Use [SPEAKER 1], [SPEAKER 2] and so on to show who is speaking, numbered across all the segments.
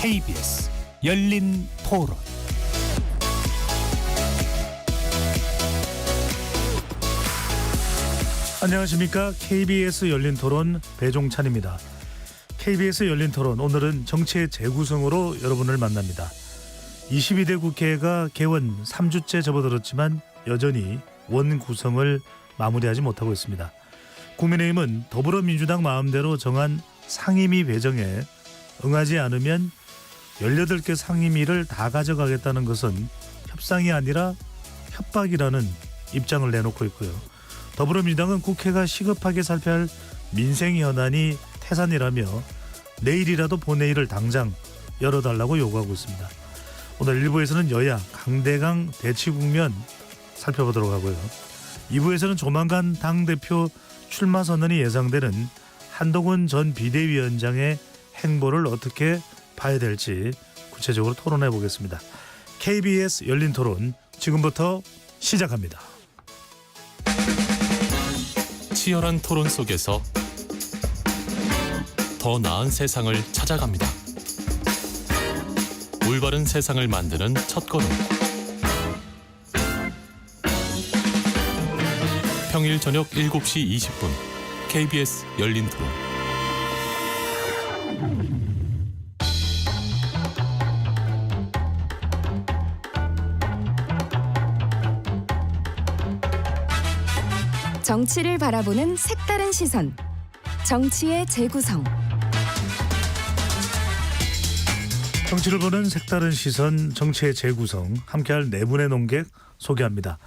[SPEAKER 1] KBS 열린 토론. 안녕하십니까. KBS 열린 토론 배종찬입니다. KBS 열린 토론, 오늘은 정치의 재구성으로 여러분을 만납니다. 22대 국회가 개원 3주째 접어들었지만 여전히 원구성을 마무리하지 못하고 있습니다. 국민의힘은 더불어민주당 마음대로 정한 상임위 배정에 응하지 않으면 18개 상임위를 다 가져가겠다는 것은 협상이 아니라 협박이라는 입장을 내놓고 있고요. 더불어민주당은 국회가 시급하게 살펴야 할 민생 현안이 태산이라며 내일이라도 본회의를 당장 열어달라고 요구하고 있습니다. 오늘 1부에서는 여야 강대강 대치 국면 살펴보도록 하고요. 2부에서는 조만간 당대표 출마 선언이 예상되는 한동훈 전 비대위원장의 행보를 어떻게 봐야 될지 구체적으로 토론해 보겠습니다. KBS 열린 토론 지금부터 시작합니다.
[SPEAKER 2] 치열한 토론 속에서 더 나은 세상을 찾아갑니다. 올바른 세상을 만드는 첫걸음. 평일 저녁 7시 20분 KBS 열린 토론.
[SPEAKER 3] 정치를 바라보는 색다른 시선, 정치의 재구성.
[SPEAKER 1] 정치를 보는 색다른 시선, 정치의 재구성, 함께할 네 분의 논객 소개합니다.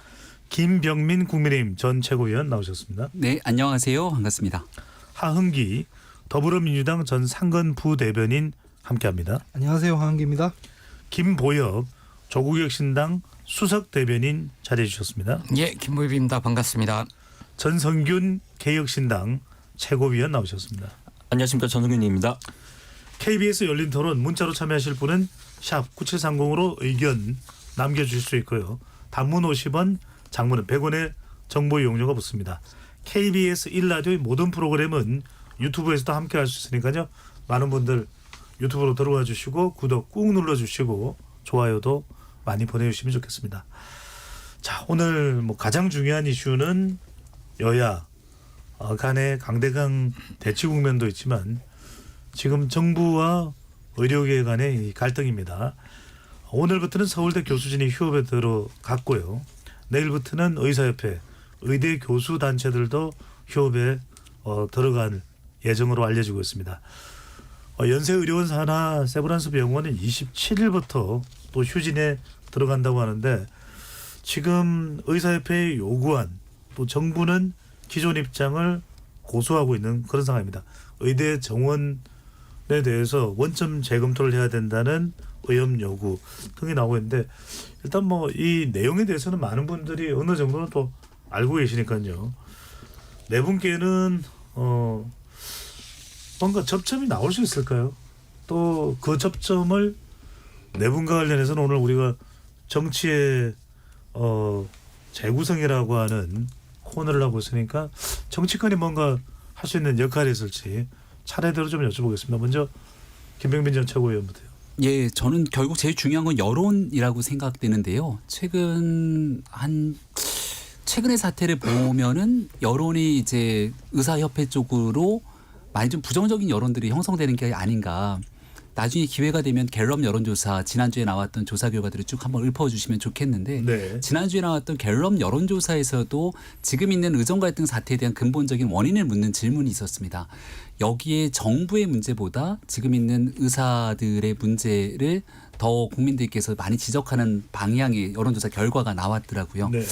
[SPEAKER 1] 김병민 국민의힘 전 최고위원 나오셨습니다.
[SPEAKER 4] 네, 안녕하세요. 반갑습니다.
[SPEAKER 1] 하흥기 더불어민주당 전 상근 부대변인 함께합니다.
[SPEAKER 5] 안녕하세요. 하은기입니다.
[SPEAKER 1] 김보엽 조국혁신당 수석 대변인 자리해 주셨습니다.
[SPEAKER 6] 예, 김보엽입니다. 반갑습니다.
[SPEAKER 1] 전성균 개혁신당 최고위원 나오셨습니다.
[SPEAKER 7] 안녕하십니까. 전성균입니다.
[SPEAKER 1] KBS 열린 토론 문자로 참여하실 분은 샵 9730으로 의견 남겨주실 수 있고요. 단문 50원, 장문은 100원의 정보 이용료가 붙습니다. KBS 1라디오의 모든 프로그램은 유튜브에서도 함께할 수 있으니까요. 많은 분들 유튜브로 들어와 주시고 구독 꾹 눌러주시고 좋아요도 많이 보내주시면 좋겠습니다. 자, 오늘 가장 중요한 이슈는 여야 간의 강대강 대치 국면도 있지만 지금 정부와 의료계 간의 갈등입니다. 오늘부터는 서울대 교수진이 휴업에 들어갔고요. 내일부터는 의사협회, 의대 교수 단체들도 휴업에 들어갈 예정으로 알려지고 있습니다. 연세의료원 산하 세브란스 병원은 27일부터 또 휴진에 들어간다고 하는데 지금 의사협회의 요구안 또 정부는 기존 입장을 고수하고 있는 그런 상황입니다. 의대 정원에 대해서 원점 재검토를 해야 된다는 의협 요구 등이 나오고 있는데 일단 이 내용에 대해서는 많은 분들이 어느 정도는 또 알고 계시니까요. 네 분께는 뭔가 접점이 나올 수 있을까요? 또 그 접점을 네 분과 관련해서는 오늘 우리가 정치의 재구성이라고 하는 코너를 하고 있으니까 정치권이 뭔가 할 수 있는 역할이 있을지 차례대로 좀 여쭤보겠습니다. 먼저 김병민 전 최고위원부터요.
[SPEAKER 4] 예, 저는 결국 제일 중요한 건 여론이라고 생각되는데요. 최근의 사태를 보면은 여론이 이제 의사협회 쪽으로 많이 좀 부정적인 여론들이 형성되는 게 아닌가. 나중에 기회가 되면 갤럽 여론조사 지난주에 나왔던 조사 결과들을 쭉 한번 읊어주시면 좋겠는데
[SPEAKER 1] 네.
[SPEAKER 4] 지난주에 나왔던 갤럽 여론조사에서도 지금 있는 의정 갈등 사태에 대한 근본적인 원인을 묻는 질문이 있었습니다. 여기에 정부의 문제보다 지금 있는 의사들의 문제를 더 국민들께서 많이 지적하는 방향의 여론조사 결과가 나왔더라고요.
[SPEAKER 1] 네.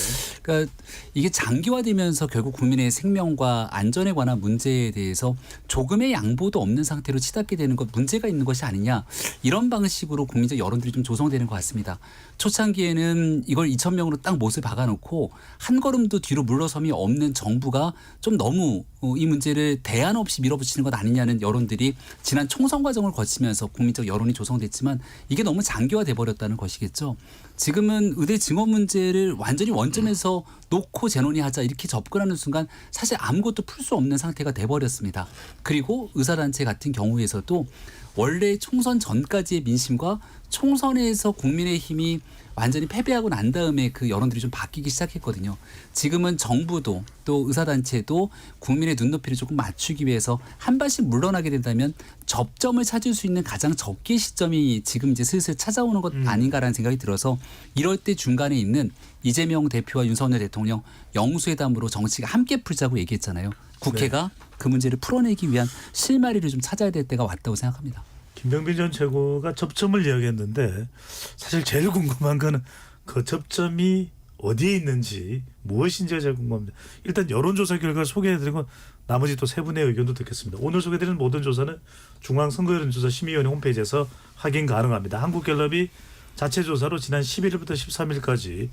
[SPEAKER 4] 그러니까 이게 장기화되면서 결국 국민의 생명과 안전에 관한 문제에 대해서 조금의 양보도 없는 상태로 치닫게 되는 것 문제가 있는 것이 아니냐 이런 방식으로 국민적 여론들이 좀 조성되는 것 같습니다. 초창기에는 이걸 2,000명으로 딱 못을 박아놓고 한 걸음도 뒤로 물러섬이 없는 정부가 좀 너무 이 문제를 대안 없이 밀어붙이는 것 아니냐는 여론들이 지난 총선 과정을 거치면서 국민적 여론이 조성됐지만 이게 너무 장기화돼 버렸다는 것이겠죠. 지금은 의대 증원 문제를 완전히 원점에서 놓고 재논의하자 이렇게 접근하는 순간 사실 아무것도 풀 수 없는 상태가 돼버렸습니다. 그리고 의사단체 같은 경우에서도 원래 총선 전까지의 민심과 총선에서 국민의힘이 완전히 패배하고 난 다음에 그 여론들이 좀 바뀌기 시작했거든요. 지금은 정부도 또 의사단체도 국민의 눈높이를 조금 맞추기 위해서 한 발씩 물러나게 된다면 접점을 찾을 수 있는 가장 적기의 시점이 지금 이제 슬슬 찾아오는 것 아닌가라는 생각이 들어서 이럴 때 중간에 있는 이재명 대표와 윤석열 대통령 영수회담으로 정치가 함께 풀자고 얘기했잖아요. 국회가 그 문제를 풀어내기 위한 실마리를 좀 찾아야 될 때가 왔다고 생각합니다.
[SPEAKER 1] 김병빈 전 최고가 접점을 이야기했는데 사실 제일 궁금한 거는 그 접점이 어디에 있는지 무엇인지가 제일 궁금합니다. 일단 여론조사 결과 소개해드리고 나머지 또 세 분의 의견도 듣겠습니다. 오늘 소개해드리는 모든 조사는 중앙선거여론조사심의위원회 홈페이지에서 확인 가능합니다. 한국갤럽이 자체 조사로 지난 11일부터 13일까지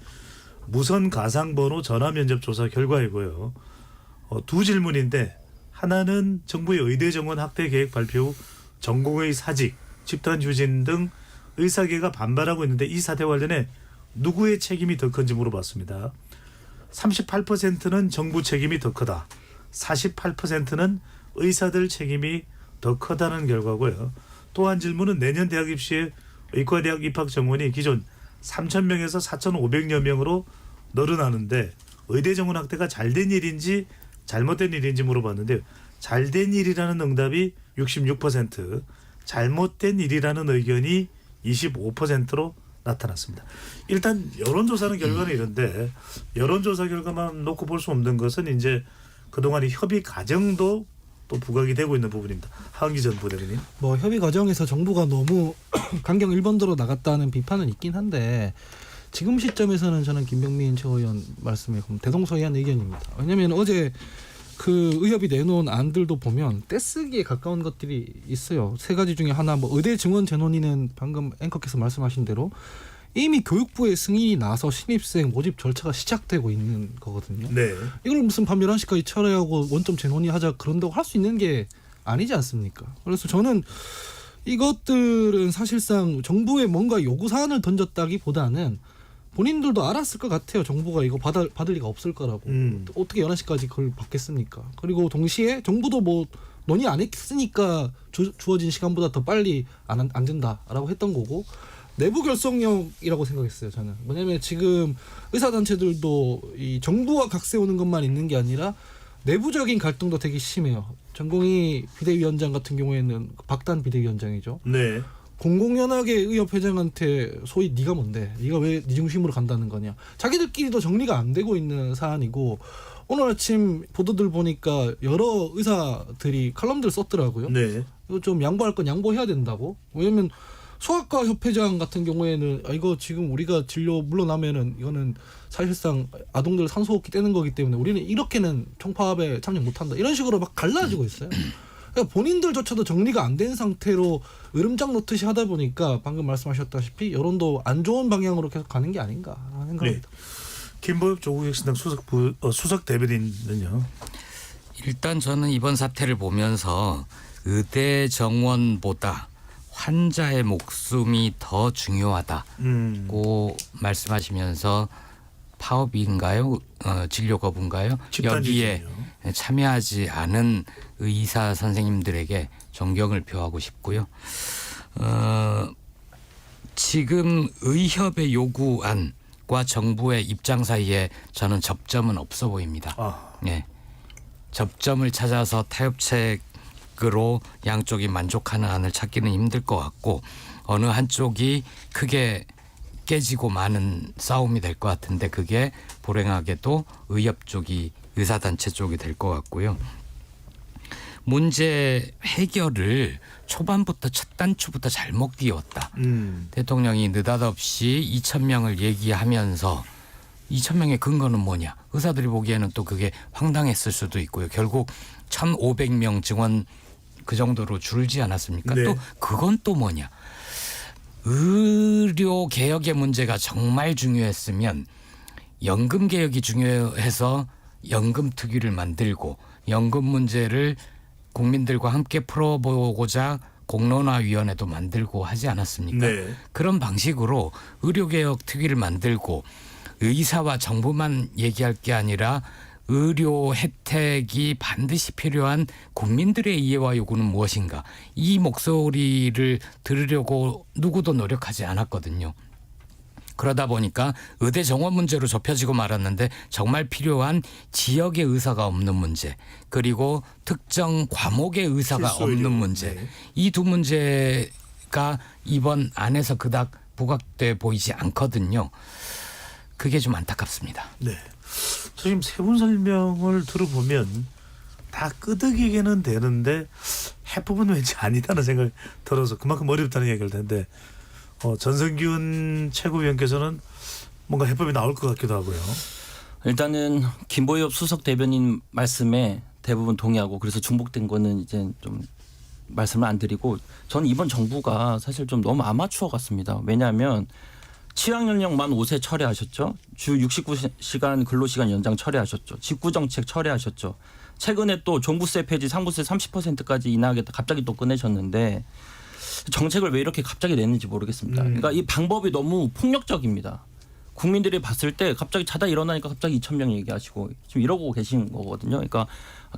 [SPEAKER 1] 무선 가상번호 전화면접조사 결과이고요. 두 질문인데 하나는 정부의 의대 정원 확대 계획 발표 후 전공의 사직, 집단 휴진 등 의사계가 반발하고 있는데 이 사태 관련해 누구의 책임이 더 큰지 물어봤습니다. 38%는 정부 책임이 더 크다. 48%는 의사들 책임이 더 크다는 결과고요. 또 한 질문은 내년 대학 입시에 의과대학 입학 정원이 기존 3,000명에서 4,500여 명으로 늘어나는데 의대 정원 확대가 잘된 일인지 잘못된 일인지 물어봤는데 잘된 일이라는 응답이 66%, 잘못된 일이라는 의견이 25%로 나타났습니다. 일단 여론조사는 결과는 이런데 여론조사 결과만 놓고 볼 수 없는 것은 이제 그동안의 협의 과정도 또 부각이 되고 있는 부분입니다. 하은기 전 부대변인.
[SPEAKER 5] 뭐 협의 과정에서 정부가 너무 강경 일본도로 나갔다는 비판은 있긴 한데 지금 시점에서는 저는 김병민 최고위원 말씀에 대동소이한 의견입니다. 왜냐하면 어제 그 의협이 내놓은 안들도 보면 떼쓰기에 가까운 것들이 있어요. 세 가지 중에 하나 뭐 의대 증원 재논의는 방금 앵커께서 말씀하신 대로 이미 교육부의 승인이 나서 신입생 모집 절차가 시작되고 있는 거거든요.
[SPEAKER 1] 네.
[SPEAKER 5] 이걸 무슨 밤 11시까지 철회하고 원점 재논의하자 그런다고 할 수 있는 게 아니지 않습니까? 그래서 저는 이것들은 사실상 정부에 뭔가 요구사안을 던졌다기보다는 본인들도 알았을 것 같아요. 정부가 이거 받을 리가 없을 거라고. 어떻게 11시까지 그걸 받겠습니까? 그리고 동시에 정부도 뭐 논의 안 했으니까 주어진 시간보다 더 빨리 안 된다라고 했던 거고 내부 결속력이라고 생각했어요. 저는. 뭐냐면 지금 의사단체들도 이 정부와 각 세우는 것만 있는 게 아니라 내부적인 갈등도 되게 심해요. 전공의 비대위원장 같은 경우에는 박단 비대위원장이죠.
[SPEAKER 1] 네.
[SPEAKER 5] 공공연하게 의협회장한테 소위 네가 뭔데? 네가 왜 네 중심으로 간다는 거냐? 자기들끼리도 정리가 안 되고 있는 사안이고 오늘 아침 보도들 보니까 여러 의사들이 칼럼들 썼더라고요.
[SPEAKER 1] 네.
[SPEAKER 5] 이거 좀 양보할 건 양보해야 된다고. 왜냐면 소아과 협회장 같은 경우에는 이거 지금 우리가 진료 물러나면은 이거는 사실상 아동들 산소호흡기 떼는 거기 때문에 우리는 이렇게는 총파업에 참여 못한다. 이런 식으로 막 갈라지고 있어요. 그러니까 본인들조차도 정리가 안 된 상태로 으름장 놓듯이 하다 보니까 방금 말씀하셨다시피 여론도 안 좋은 방향으로 계속 가는 게 아닌가 하는 생각입니다.
[SPEAKER 1] 네. 김보엽 조국혁신당 수석 대변인은요.
[SPEAKER 6] 일단 저는 이번 사태를 보면서 의대 정원보다 환자의 목숨이 더 중요하다고 말씀하시면서 파업인가요? 진료 거부인가요? 여기에 참여하지 않은 의사 선생님들에게 존경을 표하고 싶고요. 지금 의협의 요구안과 정부의 입장 사이에 저는 접점은 없어 보입니다. 네. 접점을 찾아서 타협책으로 양쪽이 만족하는 안을 찾기는 힘들 것 같고 어느 한쪽이 크게 깨지고 많은 싸움이 될 것 같은데 그게 불행하게도 의협 쪽이 의사단체 쪽이 될 것 같고요. 문제 해결을 초반부터 첫 단추부터 잘못 끼웠다. 대통령이 느닷없이 2,000명을 얘기하면서 2,000명의 근거는 뭐냐. 의사들이 보기에는 또 그게 황당했을 수도 있고요. 결국 1,500명 증원 그 정도로 줄지 않았습니까?
[SPEAKER 1] 네.
[SPEAKER 6] 또 그건 또 뭐냐. 의료 개혁의 문제가 정말 중요했으면 연금 개혁이 중요해서 연금 특위를 만들고 연금 문제를 국민들과 함께 풀어보고자 공론화위원회도 만들고 하지 않았습니까?
[SPEAKER 1] 네.
[SPEAKER 6] 그런 방식으로 의료개혁 특위를 만들고 의사와 정부만 얘기할 게 아니라 의료 혜택이 반드시 필요한 국민들의 이해와 요구는 무엇인가, 이 목소리를 들으려고 누구도 노력하지 않았거든요. 그러다 보니까 의대 정원 문제로 좁혀지고 말았는데 정말 필요한 지역의 의사가 없는 문제, 그리고 특정 과목의 의사가
[SPEAKER 1] 필수 의료.
[SPEAKER 6] 없는 문제,
[SPEAKER 1] 네.
[SPEAKER 6] 이 두 문제가 이번 안에서 그닥 부각돼 보이지 않거든요. 그게 좀 안타깝습니다.
[SPEAKER 1] 네. 지금 세 분 설명을 들어보면 다 끄덕이게는 되는데 해법은 왠지 아니다는 생각이 들어서 그만큼 어렵다는 얘기를 했는데 전성균 최고위원께서는 뭔가 해법이 나올 것 같기도 하고요.
[SPEAKER 7] 일단은 김보엽 수석 대변인 말씀에 대부분 동의하고 그래서 중복된 거는 이제 좀 말씀을 안 드리고 저는 이번 정부가 사실 좀 너무 아마추어 같습니다. 왜냐하면 취약연령 만 5세 철회하셨죠. 주 69시간 근로시간 연장 철회하셨죠. 직구정책 철회하셨죠. 최근에 또 종부세 폐지 상부세 30%까지 인하하겠다 갑자기 또 꺼내셨는데 정책을 왜 이렇게 갑자기 내는지 모르겠습니다. 그러니까 이 방법이 너무 폭력적입니다. 국민들이 봤을 때 갑자기 자다 일어나니까 갑자기 2,000명 얘기하시고 지금 이러고 계신 거거든요. 그러니까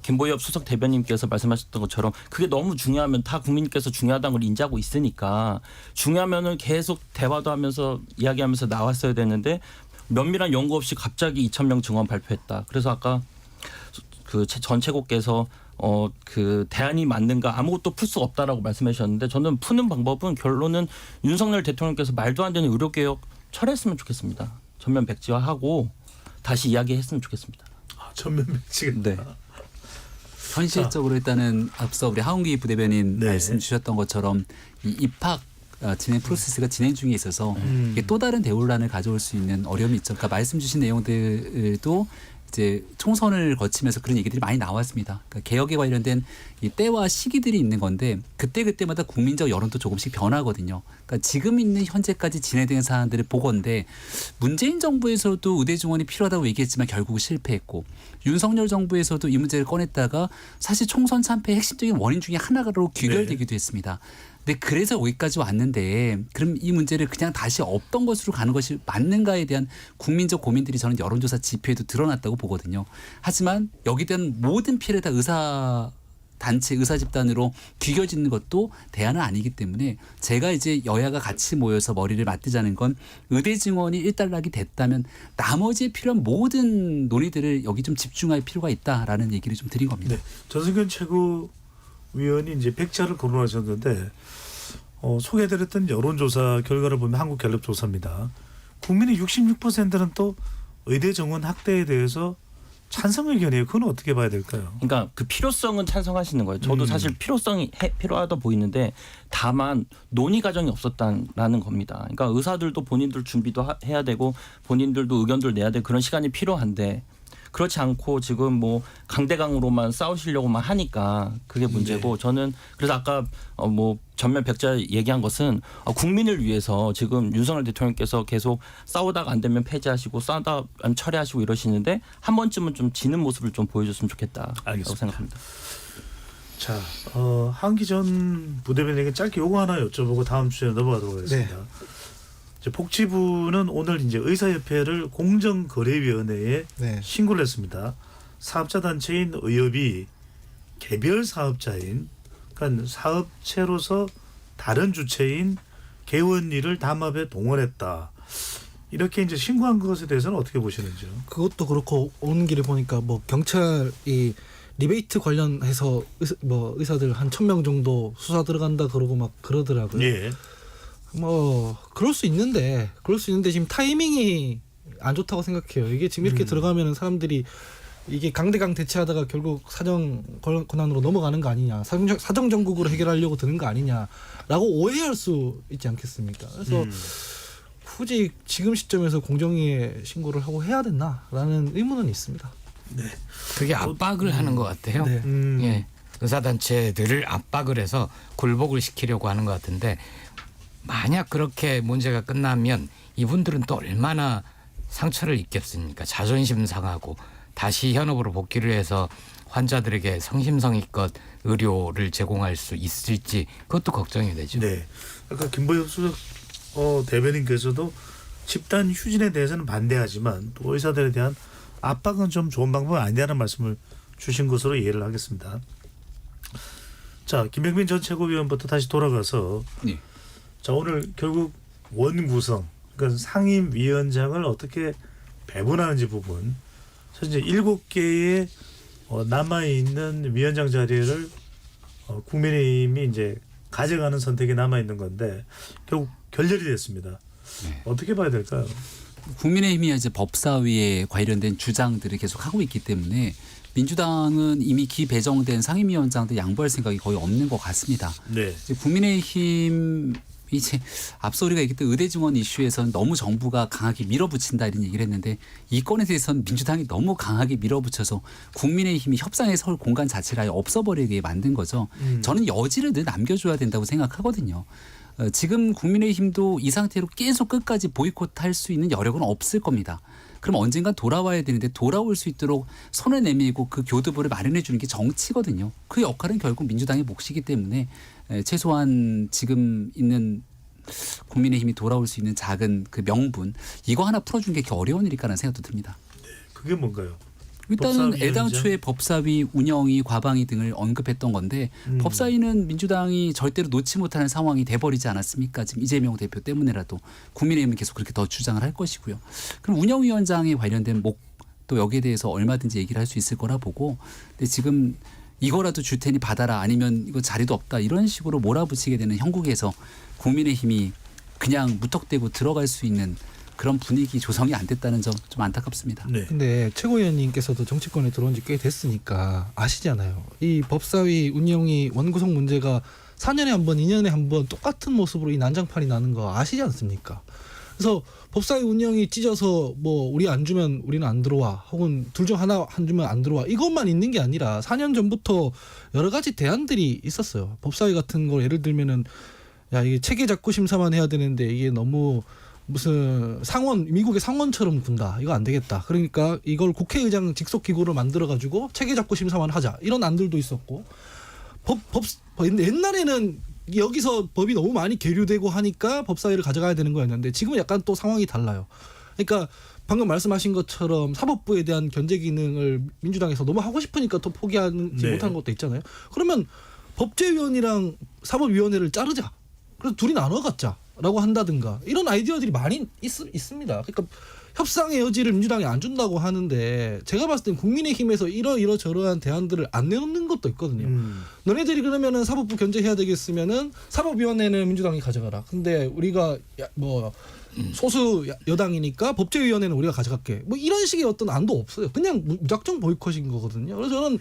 [SPEAKER 7] 김보엽 수석 대변인께서 말씀하셨던 것처럼 그게 너무 중요하면 다 국민께서 중요하다는 걸 인지하고 있으니까 중요하면은 계속 대화도 하면서 이야기하면서 나왔어야 되는데 면밀한 연구 없이 갑자기 2,000명 증원 발표했다. 그래서 아까 그 전 최고께서 그 대안이 맞는가 아무것도 풀 수 없다라고 말씀하셨는데 저는 푸는 방법은 결론은 윤석열 대통령께서 말도 안 되는 의료개혁 철회했으면 좋겠습니다. 전면 백지화하고 다시 이야기했으면 좋겠습니다.
[SPEAKER 1] 전면 백지가.
[SPEAKER 7] 네.
[SPEAKER 4] 현실적으로 일단은 앞서 우리 하은기 부대변인
[SPEAKER 1] 네.
[SPEAKER 4] 말씀 주셨던 것처럼 이 입학 진행 프로세스가 진행 중에 있어서 이게 또 다른 대혼란을 가져올 수 있는 어려움이 있죠. 그러니까 말씀 주신 내용들도 이제 총선을 거치면서 그런 얘기들이 많이 나왔습니다. 그러니까 개혁에 관련된 이 때와 시기들이 있는 건데 그때마다 국민적 여론도 조금씩 변하거든요. 그러니까 지금 있는 현재까지 진행된 사안들을 보건데 문재인 정부에서도 의대 증원이 필요하다고 얘기했지만 결국 실패했고 윤석열 정부에서도 이 문제를 꺼냈다가 사실 총선 참패의 핵심적인 원인 중에 하나로 귀결되기도 했습니다. 근데 그래서 여기까지 왔는데 그럼 이 문제를 그냥 다시 없던 것으로 가는 것이 맞는가에 대한 국민적 고민들이 저는 여론조사 지표에도 드러났다고 보거든요. 하지만 여기에 대한 모든 피해를 다 의사 단체 의사 집단으로 귀겨짓는 것도 대안은 아니기 때문에 제가 이제 여야가 같이 모여서 머리를 맞대자는 건 의대 증원이 일단락이 됐다면 나머지에 필요한 모든 논의들을 여기 좀 집중할 필요가 있다라는 얘기를 좀 드린 겁니다.
[SPEAKER 1] 네. 전성균 최고위원이 이제 백자를 거론하셨는데 소개해드렸던 여론조사 결과를 보면 한국갤럽조사입니다. 국민의 66%는 또 의대 정원 확대에 대해서 찬성 의견이에요. 그건 어떻게 봐야 될까요?
[SPEAKER 7] 그러니까 그 필요성은 찬성하시는 거예요. 저도 사실 필요성이 필요하다 보이는데 다만 논의 과정이 없었다라는 겁니다. 그러니까 의사들도 본인들 준비도 해야 되고 본인들도 의견들 내야 되고 그런 시간이 필요한데 그렇지 않고 지금 뭐 강대강으로만 싸우시려고만 하니까 그게 문제고 저는 그래서 아까 뭐 전면 백자 얘기한 것은 국민을 위해서 지금 윤석열 대통령께서 계속 싸우다가 안 되면 폐지하시고 싸우다 안 철회하시고 이러시는데 한 번쯤은 좀 지는 모습을 좀 보여줬으면 좋겠다라고
[SPEAKER 1] 알겠습니다.
[SPEAKER 7] 생각합니다.
[SPEAKER 1] 자, 한기 전 부대변인에게 짧게 요거 하나 여쭤보고 다음 주에 넘어가도록 하겠습니다. 이제 복지부는 오늘 이제 의사협회를 공정거래위원회에
[SPEAKER 5] 네.
[SPEAKER 1] 신고를 했습니다. 사업자 단체인 의협이 개별 사업자인 그러니까 사업체로서 다른 주체인 개원리를 담합에 동원했다. 이렇게 이제 신고한 것에 대해서는 어떻게 보시는지요?
[SPEAKER 5] 그것도 그렇고 오는 길에 보니까 뭐 경찰이 리베이트 관련해서 의사들 한 1,000명 정도 수사 들어간다 그러고 막 그러더라고요.
[SPEAKER 1] 예.
[SPEAKER 5] 뭐 그럴 수 있는데 지금 타이밍이 안 좋다고 생각해요. 이게 지금 이렇게 들어가면은 사람들이 이게 강대강 대치하다가 결국 사정 권한으로 넘어가는 거 아니냐, 사정 정국으로 해결하려고 드는 거 아니냐라고 오해할 수 있지 않겠습니까? 그래서 굳이 지금 시점에서 공정위에 신고를 하고 해야 됐나라는 의문은 있습니다.
[SPEAKER 1] 네.
[SPEAKER 6] 그게 압박을 하는 것 같아요.
[SPEAKER 5] 네.
[SPEAKER 6] 예. 의사단체들을 압박을 해서 굴복을 시키려고 하는 것 같은데 만약 그렇게 문제가 끝나면 이분들은 또 얼마나 상처를 입겠습니까? 자존심 상하고 다시 현업으로 복귀를 해서 환자들에게 성심성의껏 의료를 제공할 수 있을지 그것도 걱정이 되죠.
[SPEAKER 1] 네. 아까 김보엽 수석 대변인께서도 집단 휴진에 대해서는 반대하지만 또 의사들에 대한 압박은 좀 좋은 방법은 아니라는 말씀을 주신 것으로 이해를 하겠습니다. 자, 김병민 전 최고위원부터 다시 돌아가서
[SPEAKER 4] 네.
[SPEAKER 1] 자, 오늘 결국 원구성, 그러니까 상임위원장을 어떻게 배분하는지 부분, 현재 7개의 남아 있는 위원장 자리를 국민의힘이 이제 가져가는 선택이 남아 있는 건데 결국 결렬이 됐습니다.
[SPEAKER 4] 네.
[SPEAKER 1] 어떻게 봐야 될까요?
[SPEAKER 4] 국민의힘이 이제 법사위에 관련된 주장들을 계속 하고 있기 때문에 민주당은 이미 기배정된 상임위원장들 양보할 생각이 거의 없는 것 같습니다.
[SPEAKER 1] 네.
[SPEAKER 4] 이제 국민의힘 이제 앞서 우리가 얘기했던 의대 증원 이슈에서는 너무 정부가 강하게 밀어붙인다 이런 얘기를 했는데 이 건에 대해서는 민주당이 너무 강하게 밀어붙여서 국민의힘이 협상에 설 공간 자체를 아예 없어버리게 만든 거죠. 저는 여지를 늘 남겨줘야 된다고 생각하거든요. 지금 국민의힘도 이 상태로 계속 끝까지 보이콧할 수 있는 여력은 없을 겁니다. 그럼 언젠간 돌아와야 되는데 돌아올 수 있도록 손을 내밀고 그 교두보를 마련해 주는 게 정치거든요. 그 역할은 결국 민주당의 몫이기 때문에 최소한 지금 있는 국민의힘이 돌아올 수 있는 작은 그 명분 이거 하나 풀어주는 게 이렇게 어려운 일일까라는 생각도 듭니다.
[SPEAKER 1] 그게 뭔가요?
[SPEAKER 4] 일단은
[SPEAKER 1] 법사위원장?
[SPEAKER 4] 애당초에 법사위 운영위 과방위 등을 언급했던 건데 법사위는 민주당이 절대로 놓지 못하는 상황이 돼버리지 않았습니까? 지금 이재명 대표 때문에라도 국민의힘은 계속 그렇게 더 주장을 할 것이고요. 그럼 운영위원장에 관련된 또 여기에 대해서 얼마든지 얘기를 할 수 있을 거라 보고 근데 지금 이거라도 줄 테니 받아라 아니면 이거 자리도 없다 이런 식으로 몰아붙이게 되는 형국에서 국민의힘이 그냥 무턱대고 들어갈 수 있는 그런 분위기 조성이 안 됐다는 점 좀 안타깝습니다.
[SPEAKER 1] 네.
[SPEAKER 5] 근데 최고위원님께서도 정치권에 들어온 지 꽤 됐으니까 아시잖아요. 이 법사위 운영이 원구성 문제가 4년에 한 번, 2년에 한 번 똑같은 모습으로 이 난장판이 나는 거 아시지 않습니까? 그래서 법사위 운영이 찢어서 뭐 우리 안 주면 우리는 안 들어와 혹은 둘 중 하나 안 주면 안 들어와 이것만 있는 게 아니라 4년 전부터 여러 가지 대안들이 있었어요. 법사위 같은 거 예를 들면은 야 이게 체계 작구 심사만 해야 되는데 이게 너무 무슨 미국의 상원처럼 군다. 이거 안 되겠다. 그러니까 이걸 국회의장 직속 기구로 만들어 가지고 체계 작구 심사만 하자. 이런 안들도 있었고 옛날에는 여기서 법이 너무 많이 계류되고 하니까 법사위를 가져가야 되는 거였는데 지금은 약간 또 상황이 달라요. 그러니까 방금 말씀하신 것처럼 사법부에 대한 견제 기능을 민주당에서 너무 하고 싶으니까 또 포기하지 못하는 것도 있잖아요. 그러면 법제위원이랑 사법위원회를 자르자. 그래서 둘이 나눠 갖자라고 한다든가 이런 아이디어들이 많이 있습니다. 그러니까 협상의 여지를 민주당이 안 준다고 하는데 제가 봤을 땐 국민의힘에서 이러저러한 대안들을 안 내놓는 것도 있거든요. 너네들이 그러면은 사법부 견제해야 되겠으면은 사법위원회는 민주당이 가져가라. 근데 우리가 소수 여당이니까 법제위원회는 우리가 가져갈게. 뭐 이런 식의 어떤 안도 없어요. 그냥 무작정 보이콧인 거거든요. 그래서 저는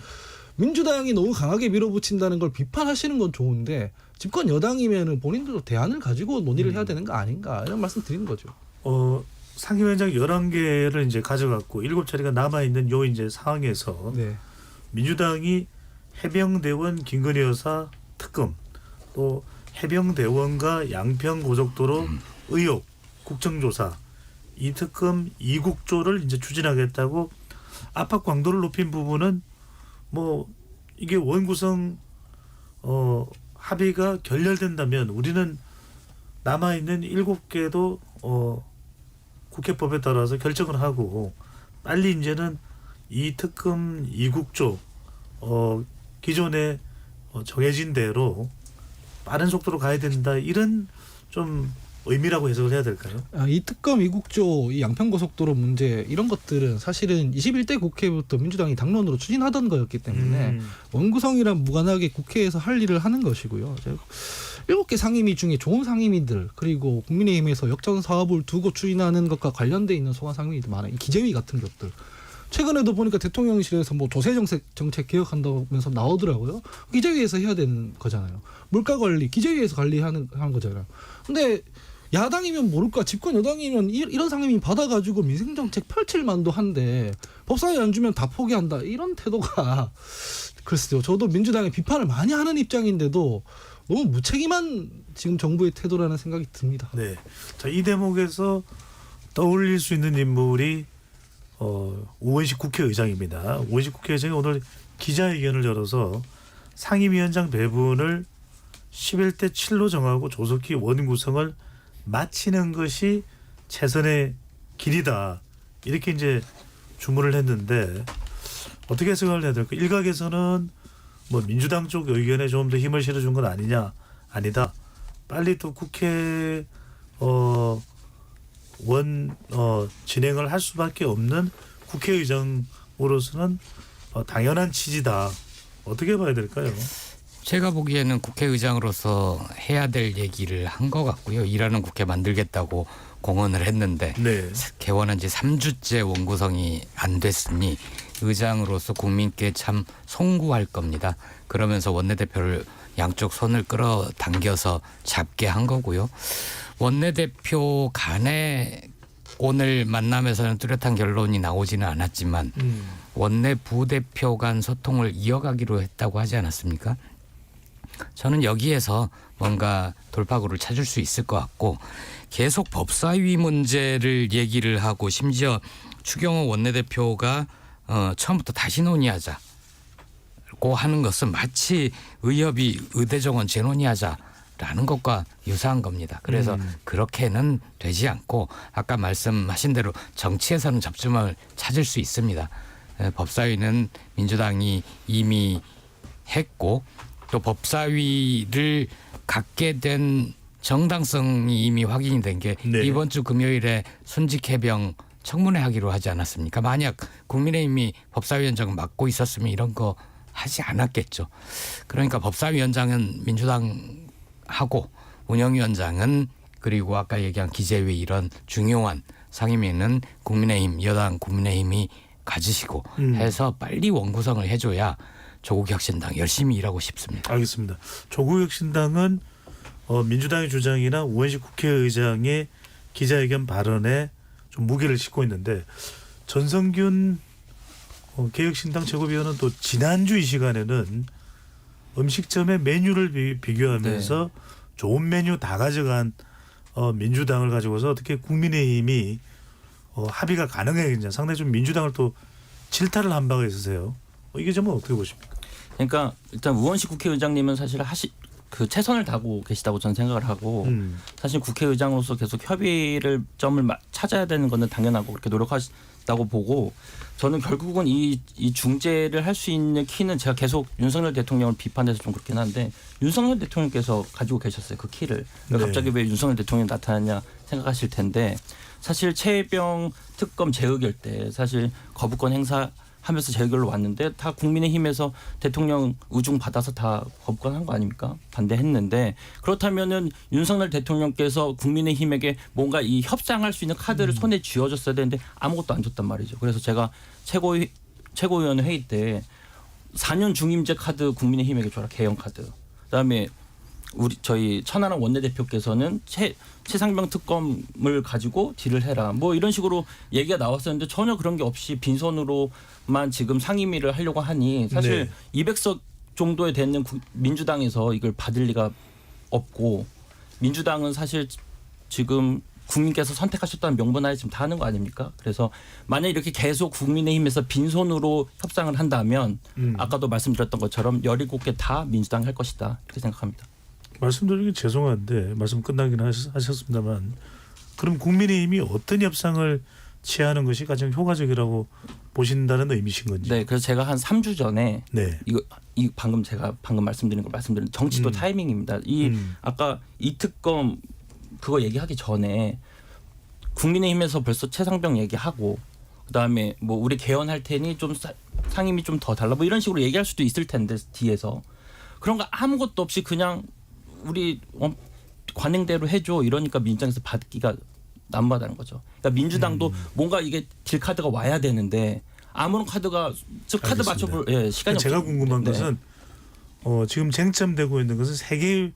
[SPEAKER 5] 민주당이 너무 강하게 밀어붙인다는 걸 비판하시는 건 좋은데 집권 여당이면은 본인들도 대안을 가지고 논의를 해야 되는 거 아닌가 이런 말씀 드리는 거죠.
[SPEAKER 1] 상임위원장 11개를 이제 가져갔고 7자리가 남아 있는 요 이제 상황에서
[SPEAKER 5] 네.
[SPEAKER 1] 민주당이 해병대원 김건희 여사 특검 또 해병대원과 양평고속도로 의혹 국정조사 이 특검 2국조를 이제 추진하겠다고 압박 강도를 높인 부분은 뭐 이게 원구성 합의가 결렬된다면 우리는 남아 있는 7개도 국회법에 따라서 결정을 하고 빨리 이제는 이 특검 2국조 기존에 정해진 대로 빠른 속도로 가야 된다 이런 좀 의미라고 해석을 해야 될까요?
[SPEAKER 5] 이 특검 2국조 이 양평고속도로 문제 이런 것들은 사실은 21대 국회부터 민주당이 당론으로 추진하던 거였기 때문에 원구성이랑 무관하게 국회에서 할 일을 하는 것이고요. 7개 상임위 중에 좋은 상임위들 그리고 국민의힘에서 역전 사업을 두고 추진하는 것과 관련돼 있는 소관 상임위도 많아요. 이 기재위 같은 것들. 최근에도 보니까 대통령실에서 뭐 조세 정책 개혁한다면서 나오더라고요. 기재위에서 해야 되는 거잖아요. 물가 관리 기재위에서 관리하는 거잖아요. 근데 야당이면 모를까 집권 여당이면 이런 상임위 받아가지고 민생정책 펼칠 만도 한데 법사위 안 주면 다 포기한다 이런 태도가 글쎄요. 저도 민주당의 비판을 많이 하는 입장인데도 너무 무책임한 지금 정부의 태도라는 생각이 듭니다.
[SPEAKER 1] 네. 자, 이 대목에서 떠올릴 수 있는 인물이 우원식 국회의장입니다. 우원식 국회의장이 오늘 기자회견을 열어서 상임위원장 배분을 11대 7로 정하고 조속히 원 구성을 마치는 것이 최선의 길이다. 이렇게 이제 주문을 했는데 어떻게 해석을 해야 될까? 일각에서는 뭐 민주당 쪽 의견에 좀 더 힘을 실어준 건 아니냐? 아니다. 빨리 또 국회 진행을 할 수밖에 없는 국회의장으로서는 당연한 취지다. 어떻게 봐야 될까요?
[SPEAKER 6] 제가 보기에는 국회의장으로서 해야 될 얘기를 한 것 같고요. 일하는 국회 만들겠다고 공언을 했는데
[SPEAKER 1] 네.
[SPEAKER 6] 개원한 지 3주째 원구성이 안 됐으니 의장으로서 국민께 참 송구할 겁니다. 그러면서 원내대표를 양쪽 손을 끌어당겨서 잡게 한 거고요. 원내대표 간에 오늘 만남에서는 뚜렷한 결론이 나오지는 않았지만 원내 부대표 간 소통을 이어가기로 했다고 하지 않았습니까? 저는 여기에서 뭔가 돌파구를 찾을 수 있을 것 같고 계속 법사위 문제를 얘기를 하고 심지어 추경호 원내대표가 처음부터 다시 논의하자고 하는 것은 마치 의협이 의대정원 재논의하자라는 것과 유사한 겁니다. 그래서 그렇게는 되지 않고 아까 말씀하신 대로 정치에서는 접점을 찾을 수 있습니다. 법사위는 민주당이 이미 했고 또 법사위를 갖게 된 정당성이 이미 확인이 된 게
[SPEAKER 1] 네.
[SPEAKER 6] 이번 주 금요일에 순직해병 청문회 하기로 하지 않았습니까? 만약 국민의힘이 법사위원장을 맡고 있었으면 이런 거 하지 않았겠죠. 그러니까 법사위원장은 민주당하고 운영위원장은 그리고 아까 얘기한 기재위 이런 중요한 상임위는 국민의힘 여당 국민의힘이 가지시고 해서 빨리 원구성을 해줘야 조국혁신당 열심히 일하고 싶습니다.
[SPEAKER 1] 알겠습니다. 조국혁신당은 민주당의 주장이나 우원식 국회의장의 기자회견 발언에 좀 무게를 싣고 있는데 전성균 개혁신당 최고위원은 또 지난주 이 시간에는 음식점의 메뉴를 비교하면서 좋은 메뉴 다 가져간 민주당을 가지고서 어떻게 국민의힘이 합의가 가능하겠냐. 상당히 좀 민주당을 또 질타를 한 바가 있으세요. 이게 점은 어떻게 보십니까?
[SPEAKER 7] 그러니까 일단 우원식 국회의장님은 사실 최선을 다하고 계시다고 저는 생각을 하고 사실 국회의장으로서 계속 협의를 점을 찾아야 되는 것은 당연하고 그렇게 노력하시다고 보고 저는 결국은 이 중재를 할 수 있는 키는 제가 계속 윤석열 대통령을 비판해서 좀 그렇긴 한데 윤석열 대통령께서 가지고 계셨어요. 그 키를.
[SPEAKER 1] 네.
[SPEAKER 7] 갑자기 왜 윤석열 대통령이 나타났냐 생각하실 텐데 사실 최혜병 특검 재의결 때 사실 거부권 행사하면서 재의결로 왔는데 다 국민의힘에서 대통령 의중 받아서 다 거부권 한 거 아닙니까? 반대했는데 그렇다면은 윤석열 대통령께서 국민의힘에게 뭔가 이 협상할 수 있는 카드를 손에 쥐어줬어야 되는데 아무것도 안 줬단 말이죠. 그래서 제가 최고위원 회의 때 4년 중임제 카드 국민의힘에게 줘라 개헌 카드. 그다음에 저희 천하람 원내대표께서는 최상병 특검을 가지고 딜을 해라. 뭐 이런 식으로 얘기가 나왔었는데 전혀 그런 게 없이 빈손으로만 지금 상임위를 하려고 하니 사실 200석 정도에 되는 민주당에서 이걸 받을 리가 없고 민주당은 사실 지금 국민께서 선택하셨다는 명분하에 지금 다 하는 거 아닙니까? 그래서 만약 이렇게 계속 국민의힘에서 빈손으로 협상을 한다면 아까도 말씀드렸던 것처럼 17개 다 민주당이 할 것이다. 이렇게 생각합니다.
[SPEAKER 1] 말씀드리기 죄송한데 말씀 끝나긴 하셨습니다만 그럼 국민의힘이 어떤 협상을 취하는 것이 가장 효과적이라고 보신다는 의미신 건지.
[SPEAKER 7] 네, 그래서 제가 한 3주 전에
[SPEAKER 1] 네.
[SPEAKER 7] 이 방금 말씀드린 거 말씀드린 정치도 타이밍입니다. 아까 이 특검 그거 얘기하기 전에 국민의힘에서 벌써 최상병 얘기하고 그다음에 뭐 우리 개헌할 테니 좀 상임위 좀 더 달라 뭐 이런 식으로 얘기할 수도 있을 텐데 뒤에서 그런 거 아무것도 없이 그냥 우리 관행대로 해줘 이러니까 민주당에서 받기가 난무하다는 거죠. 그러니까 민주당도 뭔가 이게 딜 카드가 와야 되는데 아무런 카드가 카드 맞춰볼 시간이 없죠.
[SPEAKER 1] 제가 궁금한 것은 지금 쟁점되고 있는 것은 세 개의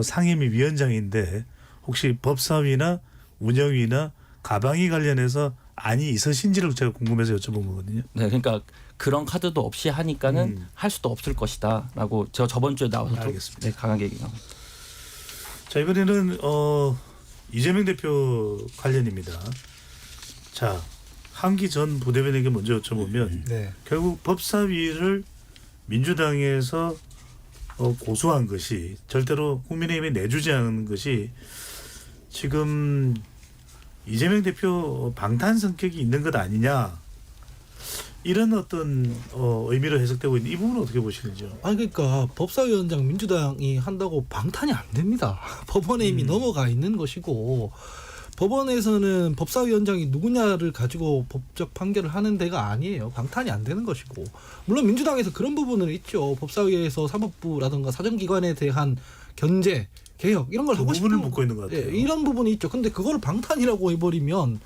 [SPEAKER 1] 상임위 위원장인데 혹시 법사위나 운영위나 가방위 관련해서 안이 있으신지를 제가 궁금해서 여쭤본 거거든요.
[SPEAKER 7] 네, 그러니까 그런 카드도 없이 하니까는 할 수도 없을 것이다라고 제가 저번 주에 나와서 네, 강하게 얘기합니다.
[SPEAKER 1] 자 이번에는 이재명 대표 관련입니다. 자 한기 전 부대변인에게 먼저 여쭤보면
[SPEAKER 5] 네.
[SPEAKER 1] 결국 법사위를 민주당에서 고소한 것이 절대로 국민의힘에 내주지 않은 것이 지금 이재명 대표 방탄 성격이 있는 것 아니냐 이런 어떤 의미로 해석되고 있는 이 부분은 어떻게 보시는지요?
[SPEAKER 5] 아니 그러니까 법사위원장 민주당이 한다고 방탄이 안 됩니다. 법원에 이미 넘어가 있는 것이고 법원에서는 법사위원장이 누구냐를 가지고 법적 판결을 하는 데가 아니에요. 방탄이 안 되는 것이고 물론 민주당에서 그런 부분은 있죠. 법사위에서 사법부라든가 사정기관에 대한 견제, 개혁 이런 걸
[SPEAKER 1] 그
[SPEAKER 5] 하고 싶은
[SPEAKER 1] 부분을 묻고 있는 것 같아요.
[SPEAKER 5] 이런 부분이 있죠. 근데 그걸 방탄이라고 해버리면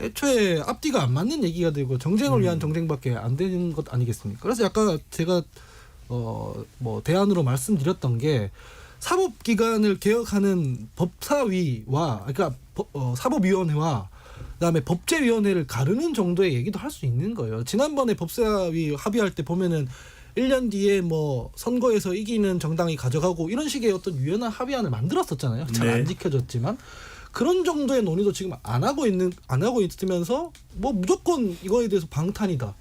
[SPEAKER 5] 애초에 앞뒤가 안 맞는 얘기가 되고 정쟁을 위한 정쟁밖에 안 되는 것 아니겠습니까? 그래서 아까 제가 뭐 대안으로 말씀드렸던 게 사법기관을 개혁하는 법사위와 그러니까 사법위원회와 그다음에 법제위원회를 가르는 정도의 얘기도 할 수 있는 거예요. 지난번에 법사위 합의할 때 보면은 1년 뒤에 뭐 선거에서 이기는 정당이 가져가고 이런 식의 어떤 유연한 합의안을 만들었었잖아요. 잘 안
[SPEAKER 1] 네.
[SPEAKER 5] 지켜졌지만 그런 정도의 논의도 지금 안 하고 있으면서 뭐 무조건 이거에 대해서 방탄이다.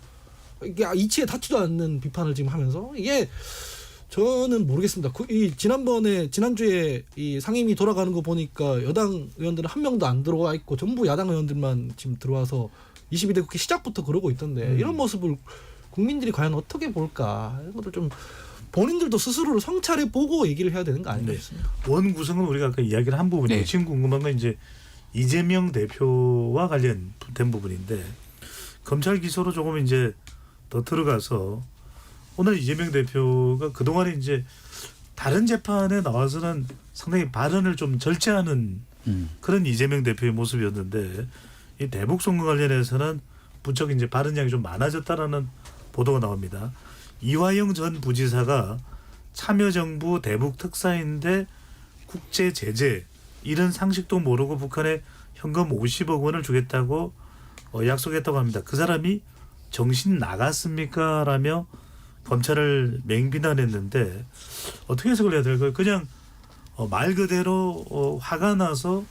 [SPEAKER 5] 이게 이치에 닿지도 않는 비판을 지금 하면서 이게 저는 모르겠습니다. 이 지난주에 이 상임위 돌아가는 거 보니까 여당 의원들은 한 명도 안 들어와 있고 전부 야당 의원들만 지금 들어와서 22대 국회 시작부터 그러고 있던데 이런 모습을 국민들이 과연 어떻게 볼까 이런 것들 좀 본인들도 스스로를 성찰해 보고 얘기를 해야 되는 거 아니겠습니까?
[SPEAKER 1] 원 구성은 우리가 아까 이야기를 한 부분이고
[SPEAKER 4] 네.
[SPEAKER 1] 지금 궁금한 건 이제 이재명 대표와 관련된 부분인데 검찰 기소로 조금 이제 더 들어가서 오늘 이재명 대표가 그동안에 이제 다른 재판에 나와서는 상당히 발언을 좀 절제하는 그런 이재명 대표의 모습이었는데 이 대북 선거 관련해서는 부쩍 이제 발언량이 좀 많아졌다라는 보도가 나옵니다. 이화영 전 부지사가 참여정부 대북 특사인데 국제 제재 이런 상식도 모르고 북한에 현금 50억 원을 주겠다고 약속했다고 합니다. 그 사람이 정신 나갔습니까? 라며 검찰을 맹비난했는데 어떻게 해석을 해야 될까요? 그냥 말 그대로 화가 나서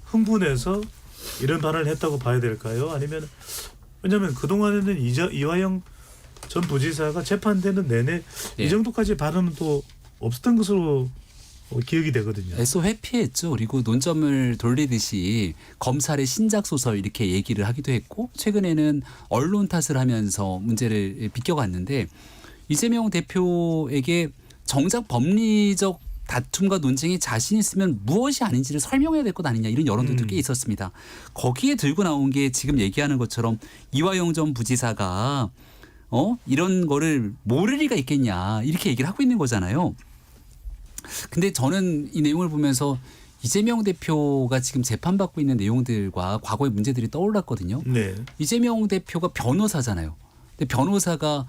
[SPEAKER 1] 흥분해서 이런 발언을 했다고 봐야 될까요? 아니면 왜냐하면 그동안에는 이화영 전 부지사가 재판되는 내내
[SPEAKER 4] 네.
[SPEAKER 1] 이 정도까지 발언은 또 없었던 것으로 기억이 되거든요.
[SPEAKER 4] 애써 회피했죠. 그리고 논점을 돌리듯이 검찰의 신작 소설 이렇게 얘기를 하기도 했고 최근에는 언론 탓을 하면서 문제를 비껴갔는데 이재명 대표에게 정작 법리적 다툼과 논쟁에 자신 있으면 무엇이 아닌지를 설명해야 될 것 아니냐 이런 여론들도 꽤 있었습니다. 거기에 들고 나온 게 지금 얘기하는 것처럼 이화영 전 부지사가 이런 거를 모를 리가 있겠냐 이렇게 얘기를 하고 있는 거잖아요. 근데 저는 이 내용을 보면서 이재명 대표가 지금 재판받고 있는 내용들과 과거의 문제들이 떠올랐거든요.
[SPEAKER 1] 네.
[SPEAKER 4] 이재명 대표가 변호사잖아요. 근데 변호사가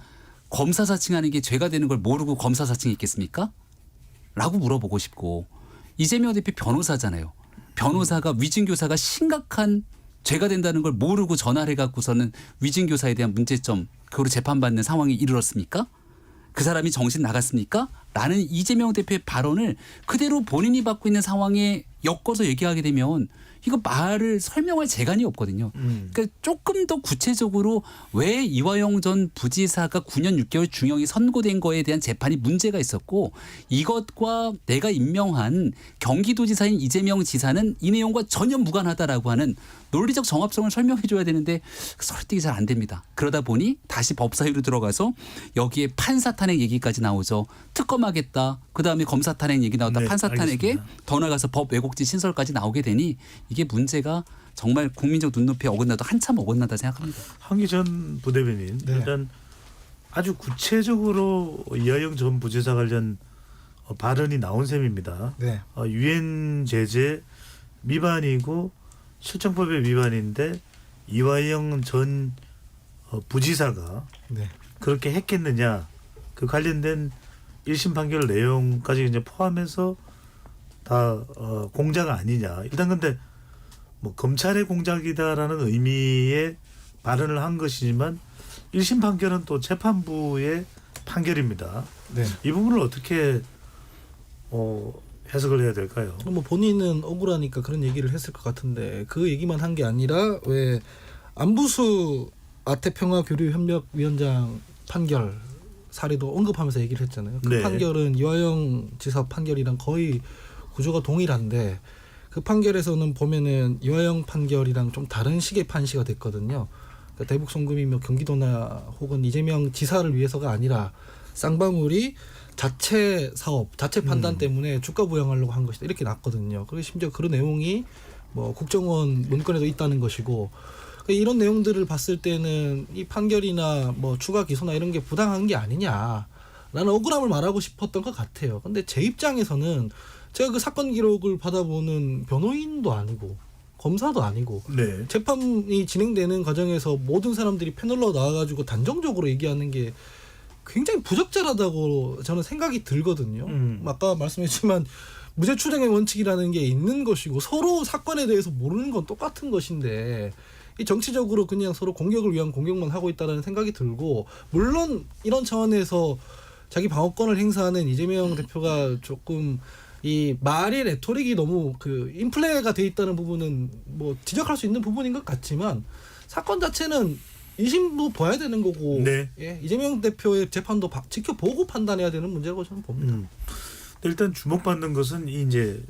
[SPEAKER 4] 검사 사칭하는 게 죄가 되는 걸 모르고 검사 사칭했겠습니까? 라고 물어보고 싶고 이재명 대표 변호사잖아요. 변호사가 위증교사가 심각한 죄가 된다는 걸 모르고 전화를 해갖고서는 위증교사에 대한 문제점 그거로 재판받는 상황이 이르렀습니까? 그 사람이 정신 나갔습니까? 라는 이재명 대표의 발언을 그대로 본인이 받고 있는 상황에 엮어서 얘기하게 되면 이거 말을 설명할 재간이 없거든요. 그러니까 조금 더 구체적으로 왜 이화영 전 부지사가 9년 6개월 중형이 선고된 거에 대한 재판이 문제가 있었고 이것과 내가 임명한 경기도지사인 이재명 지사는 이 내용과 전혀 무관하다라고 하는 논리적 정합성을 설명해 줘야 되는데 설득이 잘 안 됩니다. 그러다 보니 다시 법사위로 들어가서 여기에 판사 탄핵 얘기까지 나오죠. 특검하겠다. 그다음에 검사 탄핵 얘기 나왔다.
[SPEAKER 1] 네,
[SPEAKER 4] 판사 탄핵에
[SPEAKER 1] 알겠습니다.
[SPEAKER 4] 더 나가서 법 왜곡지 신설까지 나오게 되니 이게 문제가 정말 국민적 눈높이에 어긋나도 한참 어긋나다 생각합니다.
[SPEAKER 1] 한기 전 부대변인
[SPEAKER 5] 네.
[SPEAKER 1] 일단 아주 구체적으로 이화영 전 부지사 관련 발언이 나온 셈입니다.
[SPEAKER 5] 네.
[SPEAKER 1] 유엔 제재 위반이고 실정법의 위반인데 이화영 전 부지사가
[SPEAKER 5] 네.
[SPEAKER 1] 그렇게 했겠느냐 그 관련된 1심 판결 내용까지 이제 포함해서 다 공작 아니냐. 일단 근데 뭐 검찰의 공작이다라는 의미의 발언을 한 것이지만 1심 판결은 또 재판부의 판결입니다.
[SPEAKER 5] 네.
[SPEAKER 1] 이 부분을 어떻게 해석을 해야 될까요?
[SPEAKER 5] 뭐 본인은 억울하니까 그런 얘기를 했을 것 같은데 그 얘기만 한 게 아니라 왜 안부수 아태평화교류협력위원장 판결 사례도 언급하면서 얘기를 했잖아요. 그
[SPEAKER 1] 네.
[SPEAKER 5] 판결은 이화영 지사 판결이랑 거의 구조가 동일한데 그 판결에서는 보면은 이화영 판결이랑 좀 다른 식의 판시가 됐거든요. 그러니까 대북 송금이 뭐 경기도나 혹은 이재명 지사를 위해서가 아니라 쌍방울이 자체 사업, 자체 판단 때문에 주가 부양하려고 한 것이다 이렇게 났거든요. 그리고 심지어 그런 내용이 뭐 국정원 문건에도 있다는 것이고 그러니까 이런 내용들을 봤을 때는 이 판결이나 뭐 추가 기소나 이런 게 부당한 게 아니냐라는 억울함을 말하고 싶었던 것 같아요. 근데 제 입장에서는 제가 그 사건 기록을 받아보는 변호인도 아니고 검사도 아니고
[SPEAKER 1] 네.
[SPEAKER 5] 재판이 진행되는 과정에서 모든 사람들이 패널로 나와가지고 단정적으로 얘기하는 게 굉장히 부적절하다고 저는 생각이 들거든요. 아까 말씀했지만 무죄 추정의 원칙이라는 게 있는 것이고 서로 사건에 대해서 모르는 건 똑같은 것인데 이 정치적으로 그냥 서로 공격을 위한 공격만 하고 있다는 생각이 들고 물론 이런 차원에서 자기 방어권을 행사하는 이재명 대표가 조금 이 말의 레토릭이 너무 그 인플레가 돼 있다는 부분은 뭐 지적할 수 있는 부분인 것 같지만 사건 자체는 2심도 봐야 되는 거고
[SPEAKER 1] 네.
[SPEAKER 5] 예, 이재명 대표의 재판도 지켜보고 판단해야 되는 문제라고 저는 봅니다.
[SPEAKER 1] 일단 주목받는 것은 이 이제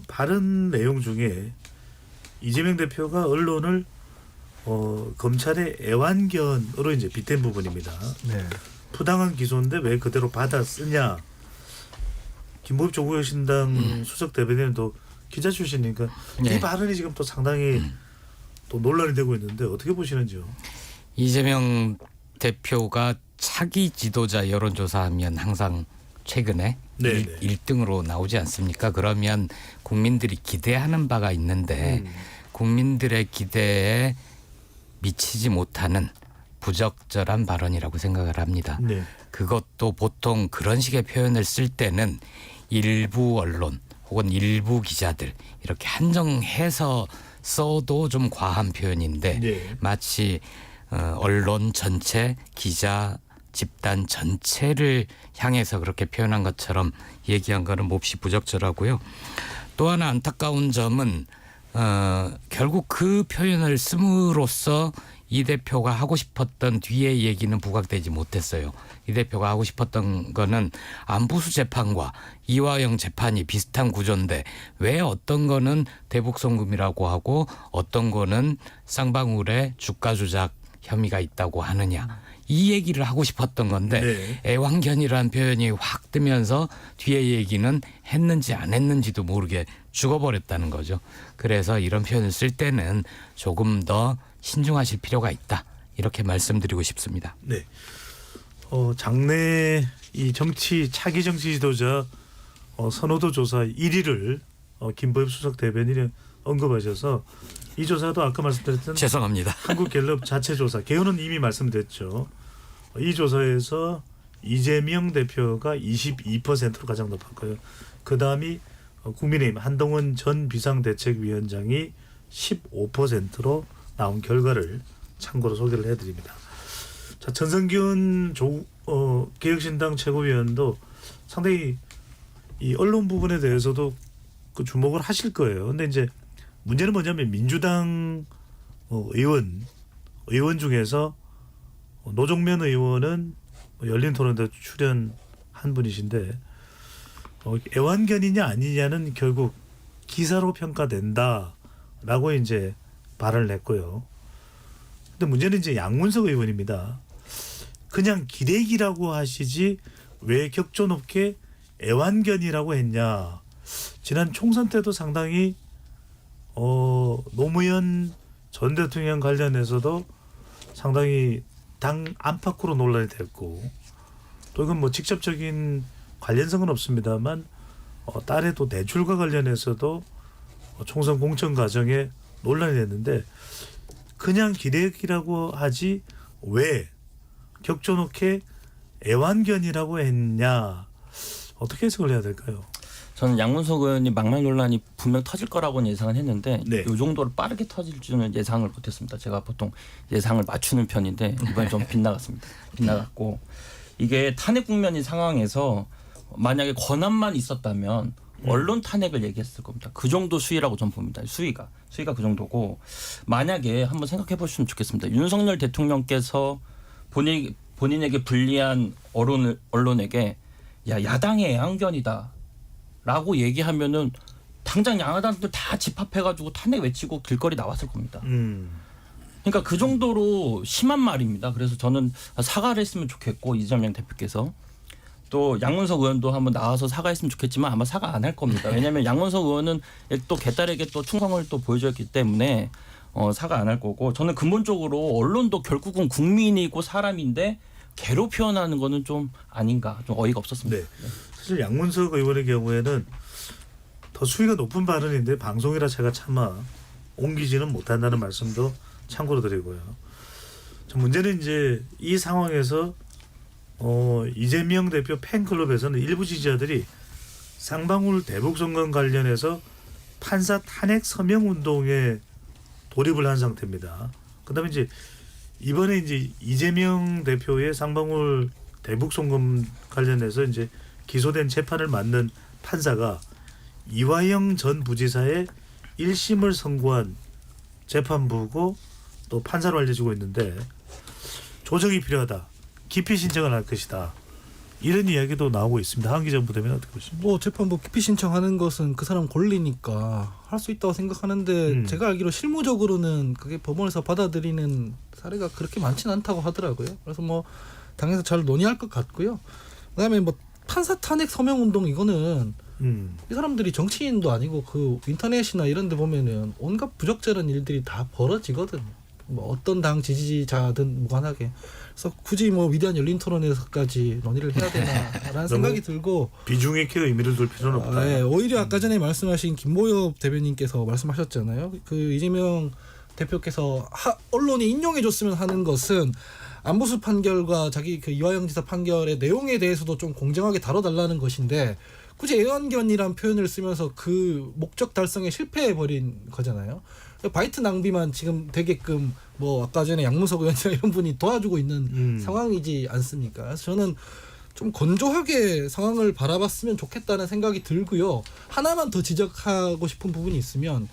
[SPEAKER 1] 발언 내용 중에 이재명 대표가 언론을 검찰의 애완견으로 이제 빗댄 부분입니다.
[SPEAKER 5] 네.
[SPEAKER 1] 부당한 기소인데 왜 그대로 받아 쓰냐. 김보엽 조국혁신당 수석 대변인은 또 기자 출신이니까
[SPEAKER 6] 네.
[SPEAKER 1] 이 발언이 지금 또 상당히 또 논란이 되고 있는데 어떻게 보시는지요?
[SPEAKER 6] 이재명 대표가 차기 지도자 여론조사하면 항상 최근에
[SPEAKER 1] 네,
[SPEAKER 6] 1등으로 나오지 않습니까? 그러면 국민들이 기대하는 바가 있는데 국민들의 기대에 미치지 못하는 부적절한 발언이라고 생각을 합니다.
[SPEAKER 1] 네.
[SPEAKER 6] 그것도 보통 그런 식의 표현을 쓸 때는 일부 언론 혹은 일부 기자들 이렇게 한정해서 써도 좀 과한 표현인데
[SPEAKER 1] 네.
[SPEAKER 6] 마치 언론 전체, 기자 집단 전체를 향해서 그렇게 표현한 것처럼 얘기한 거는 몹시 부적절하고요. 또 하나 안타까운 점은 결국 그 표현을 씀으로써 이 대표가 하고 싶었던 뒤의 얘기는 부각되지 못했어요. 이 대표가 하고 싶었던 거는 안부수 재판과 이화영 재판이 비슷한 구조인데 왜 어떤 거는 대북 송금이라고 하고 어떤 거는 쌍방울의 주가 조작 혐의가 있다고 하느냐. 이 얘기를 하고 싶었던 건데
[SPEAKER 1] 네.
[SPEAKER 6] 애완견이라는 표현이 확 뜨면서 뒤에 얘기는 했는지 안 했는지도 모르게 죽어버렸다는 거죠. 그래서 이런 표현을 쓸 때는 조금 더 신중하실 필요가 있다. 이렇게 말씀드리고 싶습니다.
[SPEAKER 1] 네. 장래 이 차기 정치 지도자 선호도 조사 1위를 김보엽 수석 대변인이 언급하셔서 이 조사도 아까 말씀드렸던
[SPEAKER 6] 죄송합니다.
[SPEAKER 1] 한국갤럽 자체 조사 개요는 이미 말씀드렸죠. 이 조사에서 이재명 대표가 22%로 가장 높았고요. 그 다음이 국민의힘 한동훈 전 비상대책위원장이 15%로 나온 결과를 참고로 소개를 해드립니다. 자, 전성기훈 개혁신당 최고위원도 상당히 이 언론 부분에 대해서도 그 주목을 하실 거예요. 근데 이제 문제는 뭐냐면 민주당 의원 중에서 노종면 의원은 열린 토론에 출연한 분이신데 애완견이냐 아니냐는 결국 기사로 평가된다라고 이제 발언을 했고요. 근데 문제는 이제 양문석 의원입니다. 그냥 기레기라고 하시지 왜 격조 높게 애완견이라고 했냐. 지난 총선 때도 상당히 노무현 전 대통령 관련해서도 상당히 당 안팎으로 논란이 됐고 또 이건 뭐 직접적인 관련성은 없습니다만 딸의 또 대출과 관련해서도 총선 공천 과정에 논란이 됐는데 그냥 기레기라고 하지 왜 격조 높게 애완견이라고 했냐. 어떻게 해석을 해야 될까요?
[SPEAKER 7] 저는 양문석 의원이 막말 논란이 분명 터질 거라고는 예상을 했는데
[SPEAKER 1] 네.
[SPEAKER 7] 이 정도로 빠르게 터질 줄은 예상을 못했습니다. 제가 보통 예상을 맞추는 편인데 이번에 좀 빗나갔습니다. 빗나갔고 이게 탄핵 국면인 상황에서 만약에 권한만 있었다면 언론 탄핵을 얘기했을 겁니다. 그 정도 수위라고 저는 봅니다. 수위가 그 정도고 만약에 한번 생각해 보시면 좋겠습니다. 윤석열 대통령께서 본인에게 불리한 언론에게 야 야당의 애완견이다라고 얘기하면은 당장 양화당들 다 집합해가지고 탄핵 외치고 길거리 나왔을 겁니다. 그러니까 그 정도로 심한 말입니다. 그래서 저는 사과를 했으면 좋겠고 이재명 대표께서 또 양문석 의원도 한번 나와서 사과했으면 좋겠지만 아마 사과 안 할 겁니다. 왜냐하면 양문석 의원은 또 개딸에게 또 충성을 또 보여줬기 때문에 사과 안 할 거고 저는 근본적으로 언론도 결국은 국민이고 사람인데 개로 표현하는 거는 좀 아닌가 좀 어이가 없었습니다.
[SPEAKER 1] 네. 사실 양문석 의원의 경우에는 더 수위가 높은 발언인데 방송이라 제가 차마 옮기지는 못한다는 말씀도 참고로 드리고요. 문제는 이제 이 상황에서 이재명 대표 팬클럽에서는 일부 지지자들이 쌍방울 대북선거 관련해서 판사 탄핵 서명 운동에 돌입을 한 상태입니다. 그다음에 이제 이번에 이제 이재명 대표의 쌍방울 대북송금 관련해서 이제 기소된 재판을 맡는 판사가 이화영 전 부지사의 1심을 선고한 재판부고 또 판사로 알려지고 있는데 조정이 필요하다. 기피 신청을 할 것이다. 이런 이야기도 나오고 있습니다. 하은기 전 부대변인 어떻게 보십니까?
[SPEAKER 5] 뭐 재판부 기피 신청하는 것은 그 사람 권리니까 할 수 있다고 생각하는데 제가 알기로 실무적으로는 그게 법원에서 받아들이는 사례가 그렇게 많지는 않다고 하더라고요. 그래서 뭐 당에서 잘 논의할 것 같고요. 그다음에 뭐 판사 탄핵 서명 운동 이거는 이 사람들이 정치인도 아니고 그 인터넷이나 이런 데 보면은 온갖 부적절한 일들이 다 벌어지거든요. 뭐 어떤 당 지지자든 무관하게. 그래서 굳이 뭐 위대한 열린 토론에서까지 논의를 해야 되나라는 생각이 들고
[SPEAKER 1] 비중 있게 의미를 둘 필요는 없다.
[SPEAKER 5] 네, 오히려 아까 전에 말씀하신 김보엽 대변인께서 말씀하셨잖아요. 그 이재명 대표께서 언론이 인용해줬으면 하는 것은 안보수 판결과 자기 그 이화영 지사 판결의 내용에 대해서도 좀 공정하게 다뤄달라는 것인데 굳이 애완견이란 표현을 쓰면서 그 목적 달성에 실패해버린 거잖아요. 바이트 낭비만 지금 되게끔 뭐 아까 전에 양문석 의원이나 이런 분이 도와주고 있는 상황이지 않습니까? 그래서 저는 좀 건조하게 상황을 바라봤으면 좋겠다는 생각이 들고요. 하나만 더 지적하고 싶은 부분이 있으면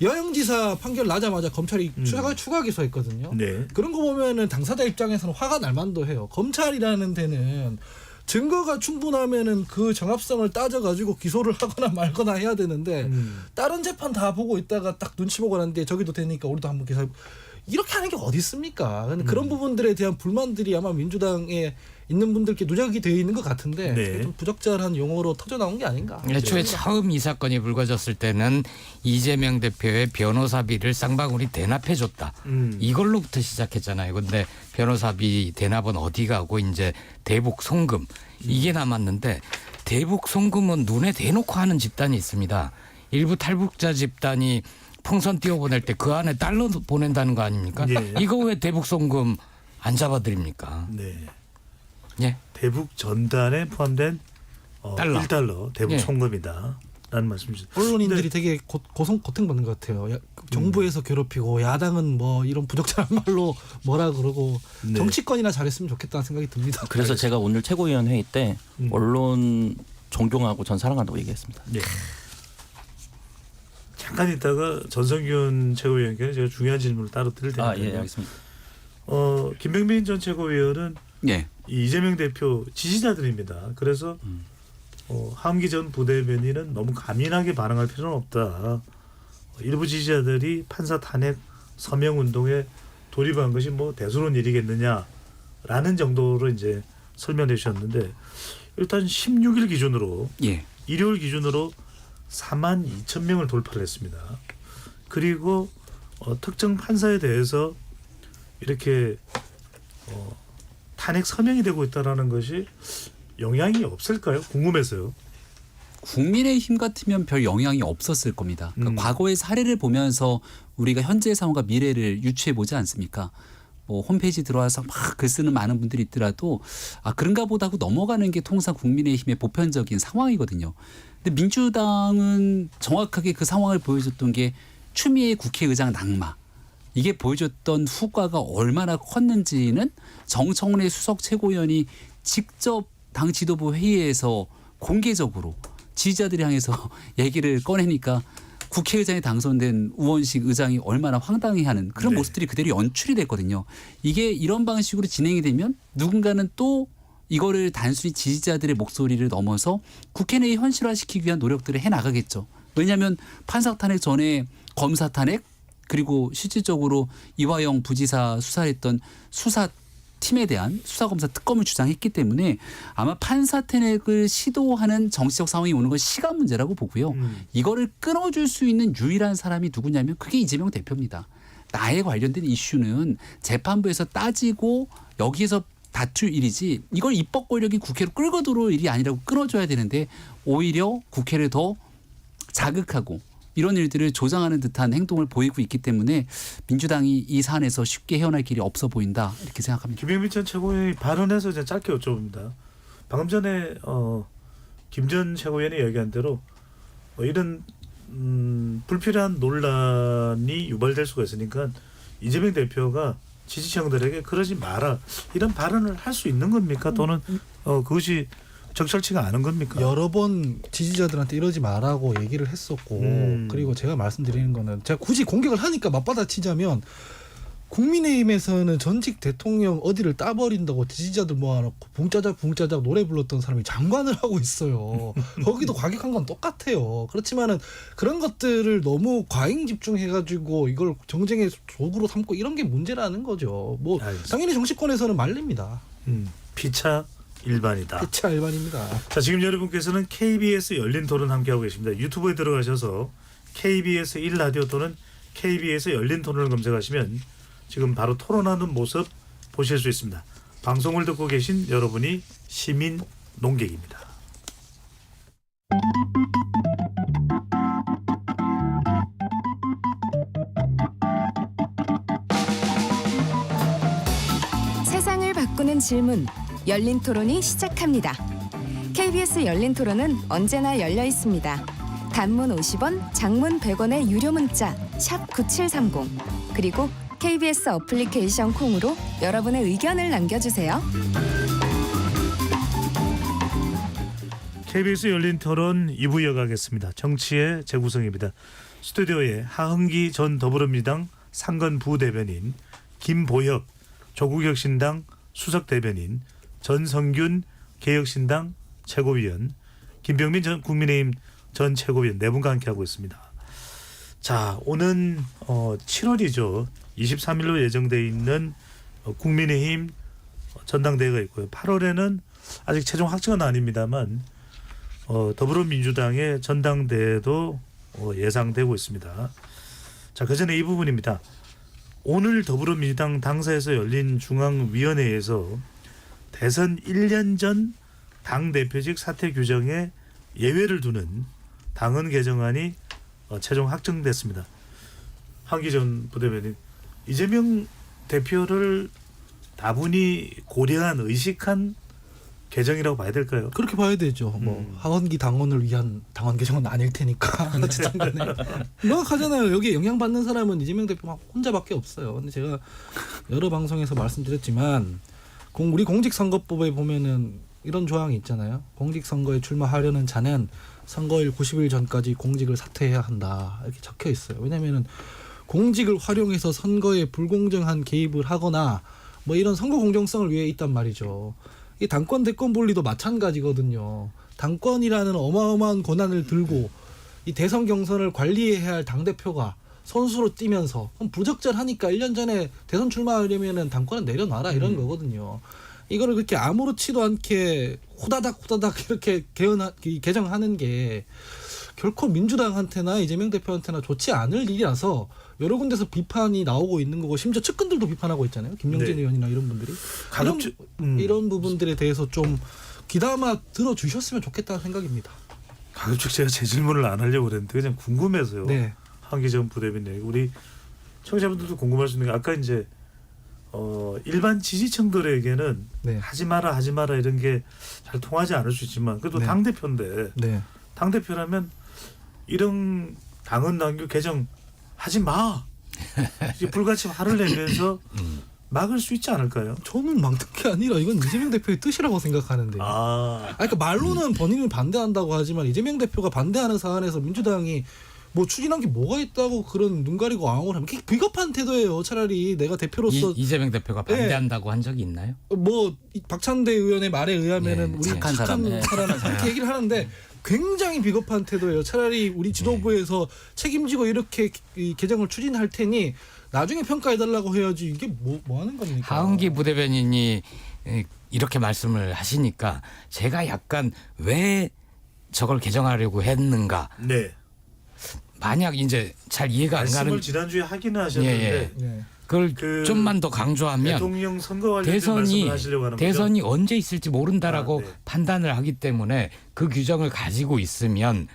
[SPEAKER 5] 이화영 지사 판결 나자마자 검찰이 추가 기소했거든요.
[SPEAKER 1] 네.
[SPEAKER 5] 그런 거 보면은 당사자 입장에서는 화가 날 만도 해요. 검찰이라는 데는 증거가 충분하면은 그 정합성을 따져가지고 기소를 하거나 말거나 해야 되는데 다른 재판 다 보고 있다가 딱 눈치 보고 났는데 저기도 되니까 우리도 한번 기사 이렇게 하는 게 어디 있습니까? 근데 그런 부분들에 대한 불만들이 아마 민주당에 있는 분들께 누적이 되어 있는 것 같은데
[SPEAKER 1] 네.
[SPEAKER 5] 좀 부적절한 용어로 터져 나온 게 아닌가?
[SPEAKER 6] 애초에 처음 이 사건이 불거졌을 때는 이재명 대표의 변호사비를 쌍방울이 대납해줬다. 이걸로부터 시작했잖아요. 근데 변호사비 대납은 어디 가고 이제 대북 송금 이게 남았는데 대북 송금은 눈에 대놓고 하는 집단이 있습니다. 일부 탈북자 집단이 풍선 띄워보낼 때 그 안에 달러 보낸다는 거 아닙니까?
[SPEAKER 1] 예.
[SPEAKER 6] 이거 왜 대북 송금 안 잡아드립니까?
[SPEAKER 1] 네.
[SPEAKER 6] 예.
[SPEAKER 1] 대북 전단에 포함된
[SPEAKER 6] 달러.
[SPEAKER 1] 1달러 대북
[SPEAKER 6] 예.
[SPEAKER 1] 송금이다. 라는 말씀이죠.
[SPEAKER 5] 언론인들이 되게 고통받는 것 같아요. 정부에서 괴롭히고 야당은 뭐 이런 부적절한 말로 뭐라 그러고
[SPEAKER 1] 네.
[SPEAKER 5] 정치권이나 잘했으면 좋겠다는 생각이 듭니다.
[SPEAKER 7] 그래서 제가 오늘 최고위원 회의 때 언론 존경하고 전 사랑한다고 얘기했습니다.
[SPEAKER 1] 네. 잠깐 있다가 전성균 최고위원께 제가 중요한 질문을 따로 드릴 테니까요.
[SPEAKER 7] 예, 알겠습니다.
[SPEAKER 1] 김병민 전 최고위원은
[SPEAKER 4] 예.
[SPEAKER 1] 이 이재명 대표 지지자들입니다. 그래서 하은기 전 부대변인은 너무 가민하게 반응할 필요는 없다. 일부 지지자들이 판사 탄핵 서명 운동에 돌입한 것이 뭐 대수로운 일이겠느냐라는 정도로 이제 설명해 주셨는데 일단 16일 기준으로
[SPEAKER 4] 예.
[SPEAKER 1] 일요일 기준으로 4만 2천 명을 돌파를 했습니다. 그리고 특정 판사에 대해서 이렇게 탄핵 서명이 되고 있다라는 것이 영향이 없을까요? 궁금해서요.
[SPEAKER 4] 국민의힘 같으면 별 영향이 없었을 겁니다. 그러니까 과거의 사례를 보면서 우리가 현재의 상황과 미래를 유추해 보지 않습니까? 뭐 홈페이지 들어와서 막 글 쓰는 많은 분들이 있더라도 그런가 보다 하고 넘어가는 게 통상 국민의힘의 보편적인 상황이거든요. 근데 민주당은 정확하게 그 상황을 보여줬던 게 추미애 국회의장 낙마. 이게 보여줬던 후과가 얼마나 컸는지는 정청래 수석 최고위원이 직접 당 지도부 회의에서 공개적으로 지지자들이 향해서 얘기를 꺼내니까 국회의장에 당선된 우원식 의장이 얼마나 황당해하는 그런
[SPEAKER 1] 네.
[SPEAKER 4] 모습들이 그대로 연출이 됐거든요. 이게 이런 방식으로 진행이 되면 누군가는 또 이거를 단순히 지지자들의 목소리를 넘어서 국회 내에 현실화시키기 위한 노력들을 해나가겠죠. 왜냐하면 판사 탄핵 전에 검사 탄핵 그리고 실질적으로 이화영 부지사 수사했던 수사팀에 대한 수사검사 특검을 주장했기 때문에 아마 판사 탄핵을 시도하는 정치적 상황이 오는 건 시간 문제라고 보고요. 이거를 끊어줄 수 있는 유일한 사람이 누구냐면 그게 이재명 대표입니다. 나에 관련된 이슈는 재판부에서 따지고 여기에서 다툴 일이지 이걸 입법 권력이 국회로 끌고 들어올 일이 아니라고 끊어줘야 되는데 오히려 국회를 더 자극하고 이런 일들을 조장하는 듯한 행동을 보이고 있기 때문에 민주당이 이 사안에서 쉽게 헤어날 길이 없어 보인다 이렇게 생각합니다.
[SPEAKER 1] 김영민 전 최고위원이 발언해서 이제 짧게 여쭤봅니다. 방금 전에 김 전 최고위원이 얘기한 대로 이런 불필요한 논란이 유발될 수가 있으니까 이재명 대표가 지지층들에게 그러지 마라 이런 발언을 할 수 있는 겁니까? 또는 그것이 적절치가 않은 겁니까?
[SPEAKER 5] 여러 번 지지자들한테 이러지 말라고 얘기를 했었고 그리고 제가 말씀드리는 거는 제가 굳이 공격을 하니까 맞받아치자면 국민의힘에서는 전직 대통령 어디를 따버린다고 지지자들 모아놓고 붕짜작 노래 불렀던 사람이 장관을 하고 있어요. 거기도 과격한 건 똑같아요. 그렇지만은 그런 것들을 너무 과잉 집중해가지고 이걸 정쟁의 도구로 삼고 이런 게 문제라는 거죠. 뭐
[SPEAKER 1] 알겠습니다.
[SPEAKER 5] 당연히 정치권에서는 말립니다.
[SPEAKER 1] 피차 일반이다.
[SPEAKER 5] 피차 일반입니다.
[SPEAKER 1] 자, 지금 여러분께서는 KBS 열린 토론 함께하고 계십니다. 유튜브에 들어가셔서 KBS 1라디오 또는 KBS 열린 토론을 검색하시면 지금 바로 토론하는 모습 보실 수 있습니다. 방송을 듣고 계신 여러분이 시민 농객입니다.
[SPEAKER 3] 세상을 바꾸는 질문 열린 토론이 시작합니다. KBS 열린 토론은 언제나 열려 있습니다. 단문 50원, 장문 100원의 유료 문자 샵 9730 그리고 KBS 어플리케이션 콩으로 여러분의 의견을 남겨주세요.
[SPEAKER 1] KBS 열린 토론 2부 이어가겠습니다. 정치의 재구성입니다. 스튜디오에 하흥기 전 더불어민주당 상근 부대변인, 김보혁 조국혁신당 수석대변인, 전성균 개혁신당 최고위원, 김병민 전 국민의힘 전 최고위원 네 분과 함께하고 있습니다. 자, 오는 7월이죠. 23일로 예정돼 있는 국민의힘 전당대회가 있고요. 8월에는 아직 최종 확정은 아닙니다만 더불어민주당의 전당대회도 예상되고 있습니다. 자, 그 전에 이 부분입니다. 오늘 더불어민주당 당사에서 열린 중앙위원회에서 대선 1년 전 당대표직 사퇴 규정에 예외를 두는 당헌 개정안이 최종 확정됐습니다. 한기 전 부대변인, 이재명 대표를 다분히 고려한 의식한 개정이라고 봐야 될까요?
[SPEAKER 5] 그렇게 봐야 되죠. 뭐 하원기 당원을 위한 당원 개정은 아닐 테니까. 어쨌든 간에 명확하잖아요. 여기에 영향받는 사람은 이재명 대표 혼자밖에 없어요. 근데 제가 여러 방송에서 말씀드렸지만 우리 공직선거법에 보면은 이런 조항이 있잖아요. 공직선거에 출마하려는 자는 선거일 90일 전까지 공직을 사퇴해야 한다. 이렇게 적혀 있어요. 왜냐하면은 공직을 활용해서 선거에 불공정한 개입을 하거나 뭐 이런 선거 공정성을 위해 있단 말이죠. 이 당권 대권 분리도 마찬가지거든요. 당권이라는 어마어마한 권한을 들고 이 대선 경선을 관리해야 할 당대표가 선수로 뛰면서 그럼 부적절하니까 1년 전에 대선 출마하려면 당권을 내려놔라 이런 거거든요. 이거를 그렇게 아무렇지도 않게 후다닥 이렇게 개정하는 게 결코 민주당한테나 이재명 대표한테나 좋지 않을 일이라서 여러 군데서 비판이 나오고 있는 거고 심지어 측근들도 비판하고 있잖아요. 김영진
[SPEAKER 1] 네.
[SPEAKER 5] 의원이나 이런 분들이. 이런 부분들에 대해서 좀 귀담아 들어주셨으면 좋겠다는 생각입니다.
[SPEAKER 1] 가급적 제가 제 질문을 안 하려고 그랬는데 그냥 궁금해서요.
[SPEAKER 5] 네.
[SPEAKER 1] 한기 전 부대변인, 우리 청취자분들도 궁금할 수 있는 게 아까 이제 일반 지지층들에게는
[SPEAKER 5] 네.
[SPEAKER 1] 하지 마라 이런 게 잘 통하지 않을 수 있지만 그래도
[SPEAKER 5] 네.
[SPEAKER 1] 당대표인데
[SPEAKER 5] 네.
[SPEAKER 1] 당대표라면 이런 당헌 당규 개정 하지 마. 이제 불같이 화를 내면서 막을 수 있지 않을까요?
[SPEAKER 5] 저는 막는 게 아니라 이건 이재명 대표의 뜻이라고 생각하는데. 그러니까 말로는 본인은 반대한다고 하지만 이재명 대표가 반대하는 사안에서 민주당이 뭐 추진한 게 뭐가 있다고 그런 눈 가리고 앙호를 하면 그게 비겁한 태도예요. 차라리 내가 대표로서
[SPEAKER 6] 이재명 대표가 반대한다고 한 적이 있나요?
[SPEAKER 5] 뭐 박찬대 의원의 말에 의하면은
[SPEAKER 4] 예,
[SPEAKER 5] 우리
[SPEAKER 4] 착한
[SPEAKER 5] 착한
[SPEAKER 4] 사람.
[SPEAKER 5] 사람 이렇게 얘기를 하는데 굉장히 비겁한 태도예요. 차라리 우리 지도부에서 책임지고 이렇게 이 개정을 추진할 테니 나중에 평가해달라고 해야지 이게 뭐 하는 겁니까?
[SPEAKER 6] 하은기 부대변인이 이렇게 말씀을 하시니까 제가 약간 왜 저걸 개정하려고 했는가.
[SPEAKER 1] 네.
[SPEAKER 6] 만약 이제 잘 이해가 안
[SPEAKER 1] 말씀을
[SPEAKER 6] 가는
[SPEAKER 1] 지난주에 하기는 하셨는데
[SPEAKER 5] 네.
[SPEAKER 6] 그걸
[SPEAKER 1] 그
[SPEAKER 6] 좀만 더 강조하면
[SPEAKER 1] 대통령 선거 관련된 말씀을 하시려고 하는 거죠?
[SPEAKER 6] 대선이 언제 있을지 모른다라고
[SPEAKER 1] 아, 네.
[SPEAKER 6] 판단을 하기 때문에 그 규정을 가지고 있으면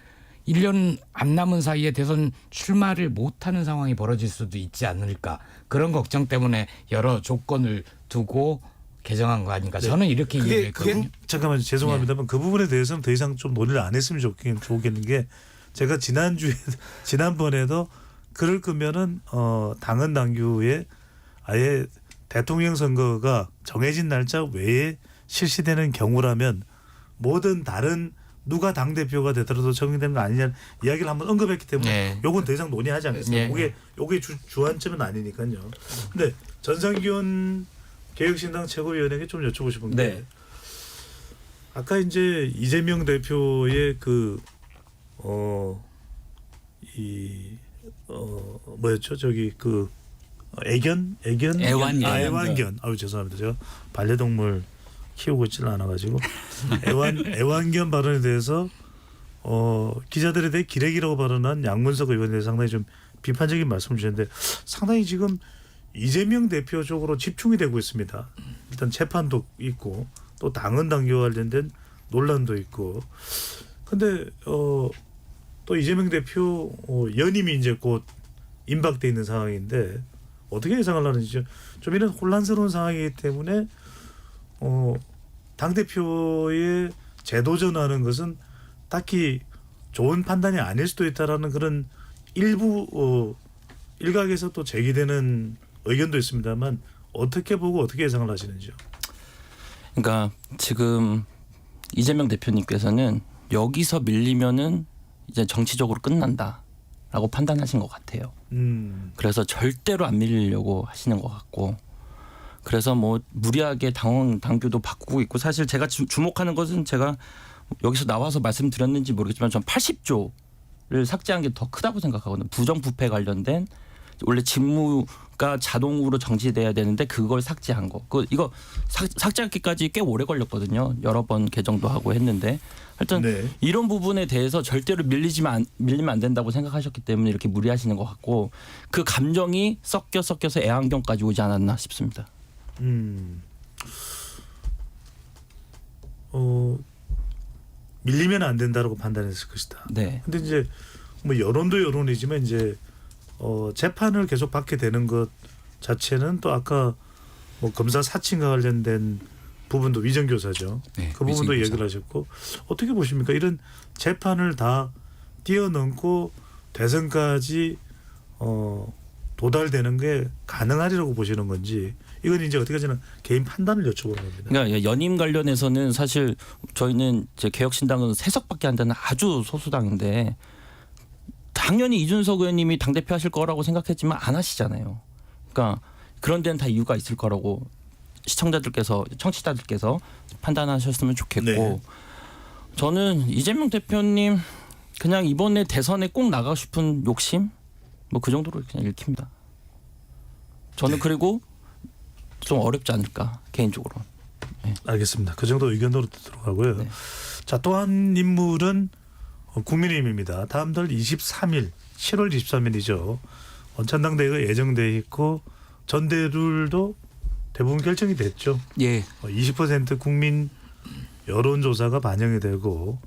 [SPEAKER 6] 1년 안 남은 사이에 대선 출마를 못하는 상황이 벌어질 수도 있지 않을까. 그런 걱정 때문에 여러 조건을 두고 개정한 거 아닌가.
[SPEAKER 1] 네.
[SPEAKER 6] 저는 이렇게 이해했거든요.
[SPEAKER 1] 잠깐만 죄송합니다만 그 부분에 대해서는 더 이상 좀 논의를 안 했으면 좋겠는 게 제가 지난번에도 그럴 거면은 당헌 당규에 아예 대통령 선거가 정해진 날짜 외에 실시되는 경우라면 모든 다른 누가 당 대표가 되더라도 적용되는 거 아니냐는 이야기를 한번 언급했기 때문에
[SPEAKER 6] 네.
[SPEAKER 1] 요건 더 이상 논의하지 않겠습니다.
[SPEAKER 6] 네.
[SPEAKER 1] 요게 주안점은 아니니까요. 근데 전상기원 개혁신당 최고위원에게 좀 여쭤보고 싶은 게
[SPEAKER 7] 네.
[SPEAKER 1] 아까 이제 이재명 대표의 뭐였죠? 저기
[SPEAKER 4] 애완견.
[SPEAKER 1] 애완견. 아유 죄송합니다. 제가 반려동물 키우고 있지는 않아가지고 애완견 발언에 대해서 기자들에 대해 기레기라고 발언한 양문석 의원에 대해서 상당히 좀 비판적인 말씀을 주셨는데 상당히 지금 이재명 대표 쪽으로 집중이 되고 있습니다. 일단 재판도 있고 또 당헌 당규와 관련된 논란도 있고. 근데 또 이재명 대표 연임이 이제 곧 임박돼 있는 상황인데 어떻게 예상을 하는지 좀 이런 혼란스러운 상황이기 때문에 당 대표의 재도전하는 것은 딱히 좋은 판단이 아닐 수도 있다라는 그런 일부 일각에서 또 제기되는 의견도 있습니다만 어떻게 보고 어떻게 예상을 하시는지요?
[SPEAKER 7] 그러니까 지금 이재명 대표님께서는 여기서 밀리면은 이제 정치적으로 끝난다라고 판단하신 것 같아요. 그래서 절대로 안 밀리려고 하시는 것 같고, 그래서 뭐 무리하게 당원 당규도 바꾸고 있고, 사실 제가 주목하는 것은 제가 여기서 나와서 말씀드렸는지 모르겠지만 전 80조를 삭제한 게 더 크다고 생각하거든요. 부정부패 관련된 원래 직무가 자동으로 정지돼야 되는데 그걸 삭제한 거. 이거 삭제하기까지 꽤 오래 걸렸거든요. 여러 번 개정도 하고 했는데 하여튼
[SPEAKER 1] 네.
[SPEAKER 7] 이런 부분에 대해서 절대로 밀리면 안 된다고 생각하셨기 때문에 이렇게 무리하시는 것 같고, 그 감정이 섞여서 애완견까지 오지 않았나 싶습니다.
[SPEAKER 1] 밀리면 안 된다라고 판단했을 것이다.
[SPEAKER 7] 네.
[SPEAKER 1] 근데 이제 뭐 여론도 여론이지만 이제 재판을 계속 받게 되는 것 자체는 또 아까 뭐 검사 사칭과 관련된 부분도 위정교사죠.
[SPEAKER 4] 네,
[SPEAKER 1] 그 부분도
[SPEAKER 4] 위정교사.
[SPEAKER 1] 얘기를 하셨고 어떻게 보십니까? 이런 재판을 다 뛰어넘고 대선까지 도달되는 게 가능하리라고 보시는 건지, 이건 이제 어떻게까지는 개인 판단을 여쭤보는 겁니다.
[SPEAKER 7] 그러니까 연임 관련해서는 사실 저희는 이제 개혁신당은 3석밖에 안 되는 아주 소수당인데 당연히 이준석 의원님이 당대표 하실 거라고 생각했지만 안 하시잖아요. 그러니까 그런 데는 다 이유가 있을 거라고 청취자들께서 판단하셨으면 좋겠고,
[SPEAKER 1] 네.
[SPEAKER 7] 저는 이재명 대표님 그냥 이번에 대선에 꼭 나가고 싶은 욕심 뭐 그 정도로 그냥 읽힙니다. 저는
[SPEAKER 1] 네.
[SPEAKER 7] 그리고 좀 어렵지 않을까 개인적으로.
[SPEAKER 1] 알겠습니다. 그 정도 의견으로 들어가고요.
[SPEAKER 7] 네.
[SPEAKER 1] 자, 또 한 인물은 국민의힘입니다. 다음 달 23일, 7월 23일이죠. 원찬당대회가 예정돼 있고 전대룰도 대부분 결정이 됐죠.
[SPEAKER 4] 예.
[SPEAKER 1] 20% 국민 여론조사가 반영이 되고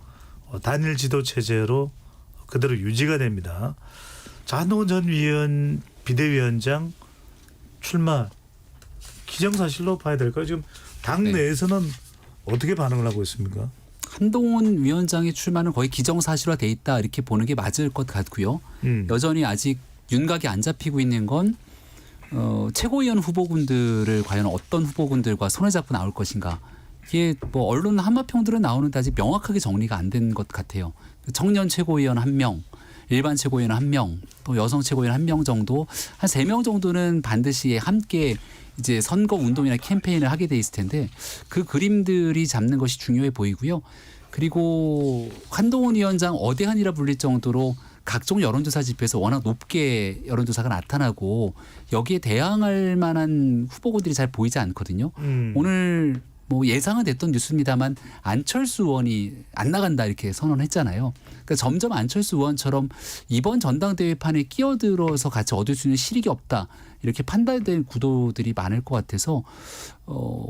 [SPEAKER 1] 단일 지도 체제로 그대로 유지가 됩니다. 자, 한동훈 전 비대위원장 출마 기정사실로 봐야 될까요? 지금 당
[SPEAKER 4] 네.
[SPEAKER 1] 내에서는 어떻게 반응을 하고 있습니까?
[SPEAKER 4] 한동훈 위원장의 출마는 거의 기정사실화돼 있다 이렇게 보는 게 맞을 것 같고요. 여전히 아직 윤곽이 안 잡히고 있는 건 최고위원 후보군들을 과연 어떤 후보군들과 손을 잡고 나올 것인가. 이게 뭐 언론 한마평들은 나오는데 아직 명확하게 정리가 안 된 것 같아요. 청년 최고위원 1명, 일반 최고위원 1명, 또 여성 최고위원 1명 정도, 한 3명 정도는 반드시 함께 이제 선거 운동이나 캠페인을 하게 돼 있을 텐데 그 그림들이 잡는 것이 중요해 보이고요. 그리고 한동훈 위원장 어대한이라 불릴 정도로 각종 여론조사 지표에서 워낙 높게 여론조사가 나타나고 여기에 대항할 만한 후보군들이 잘 보이지 않거든요. 오늘 뭐 예상은 됐던 뉴스입니다만 안철수 의원이 안 나간다 이렇게 선언했잖아요. 그러니까 점점 안철수 의원처럼 이번 전당대회 판에 끼어들어서 같이 얻을 수 있는 실익이 없다 이렇게 판단된 구도들이 많을 것 같아서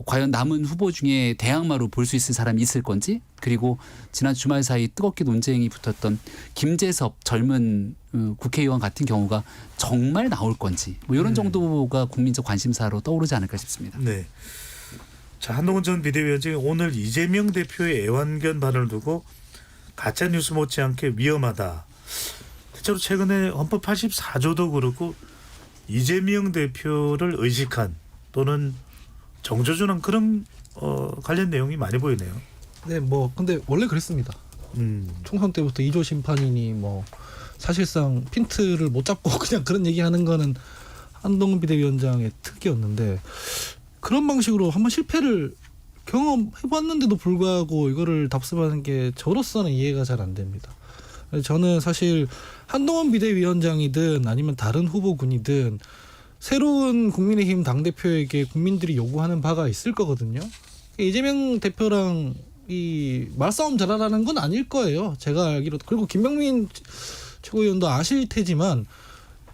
[SPEAKER 4] 과연 남은 후보 중에 대항마로 볼 수 있을 사람이 있을 건지, 그리고 지난 주말 사이 뜨겁게 논쟁이 붙었던 김재섭 젊은 국회의원 같은 경우가 정말 나올 건지 뭐 이런 정도가 국민적 관심사로 떠오르지 않을까 싶습니다.
[SPEAKER 1] 네. 자, 한동훈 전 비대위원장이 오늘 이재명 대표의 애완견 발언을 두고 가짜 뉴스 못지않게 위험하다. 대체로 최근에 헌법 84조도 그렇고 이재명 대표를 의식한 또는 정조준한 그런 관련 내용이 많이 보이네요.
[SPEAKER 5] 네, 뭐 근데 원래 그랬습니다. 총선 때부터 2조 심판이니 뭐 사실상 핀트를 못 잡고 그냥 그런 얘기하는 거는 한동훈 비대위원장의 특기였는데 그런 방식으로 한번 실패를 경험해봤는데도 불구하고 이거를 답습하는 게 저로서는 이해가 잘 안 됩니다. 저는 사실 한동훈 비대위원장이든 아니면 다른 후보군이든 새로운 국민의힘 당대표에게 국민들이 요구하는 바가 있을 거거든요. 이재명 대표랑 이 말싸움 잘하라는 건 아닐 거예요. 제가 알기로. 그리고 김병민 최고위원도 아실 테지만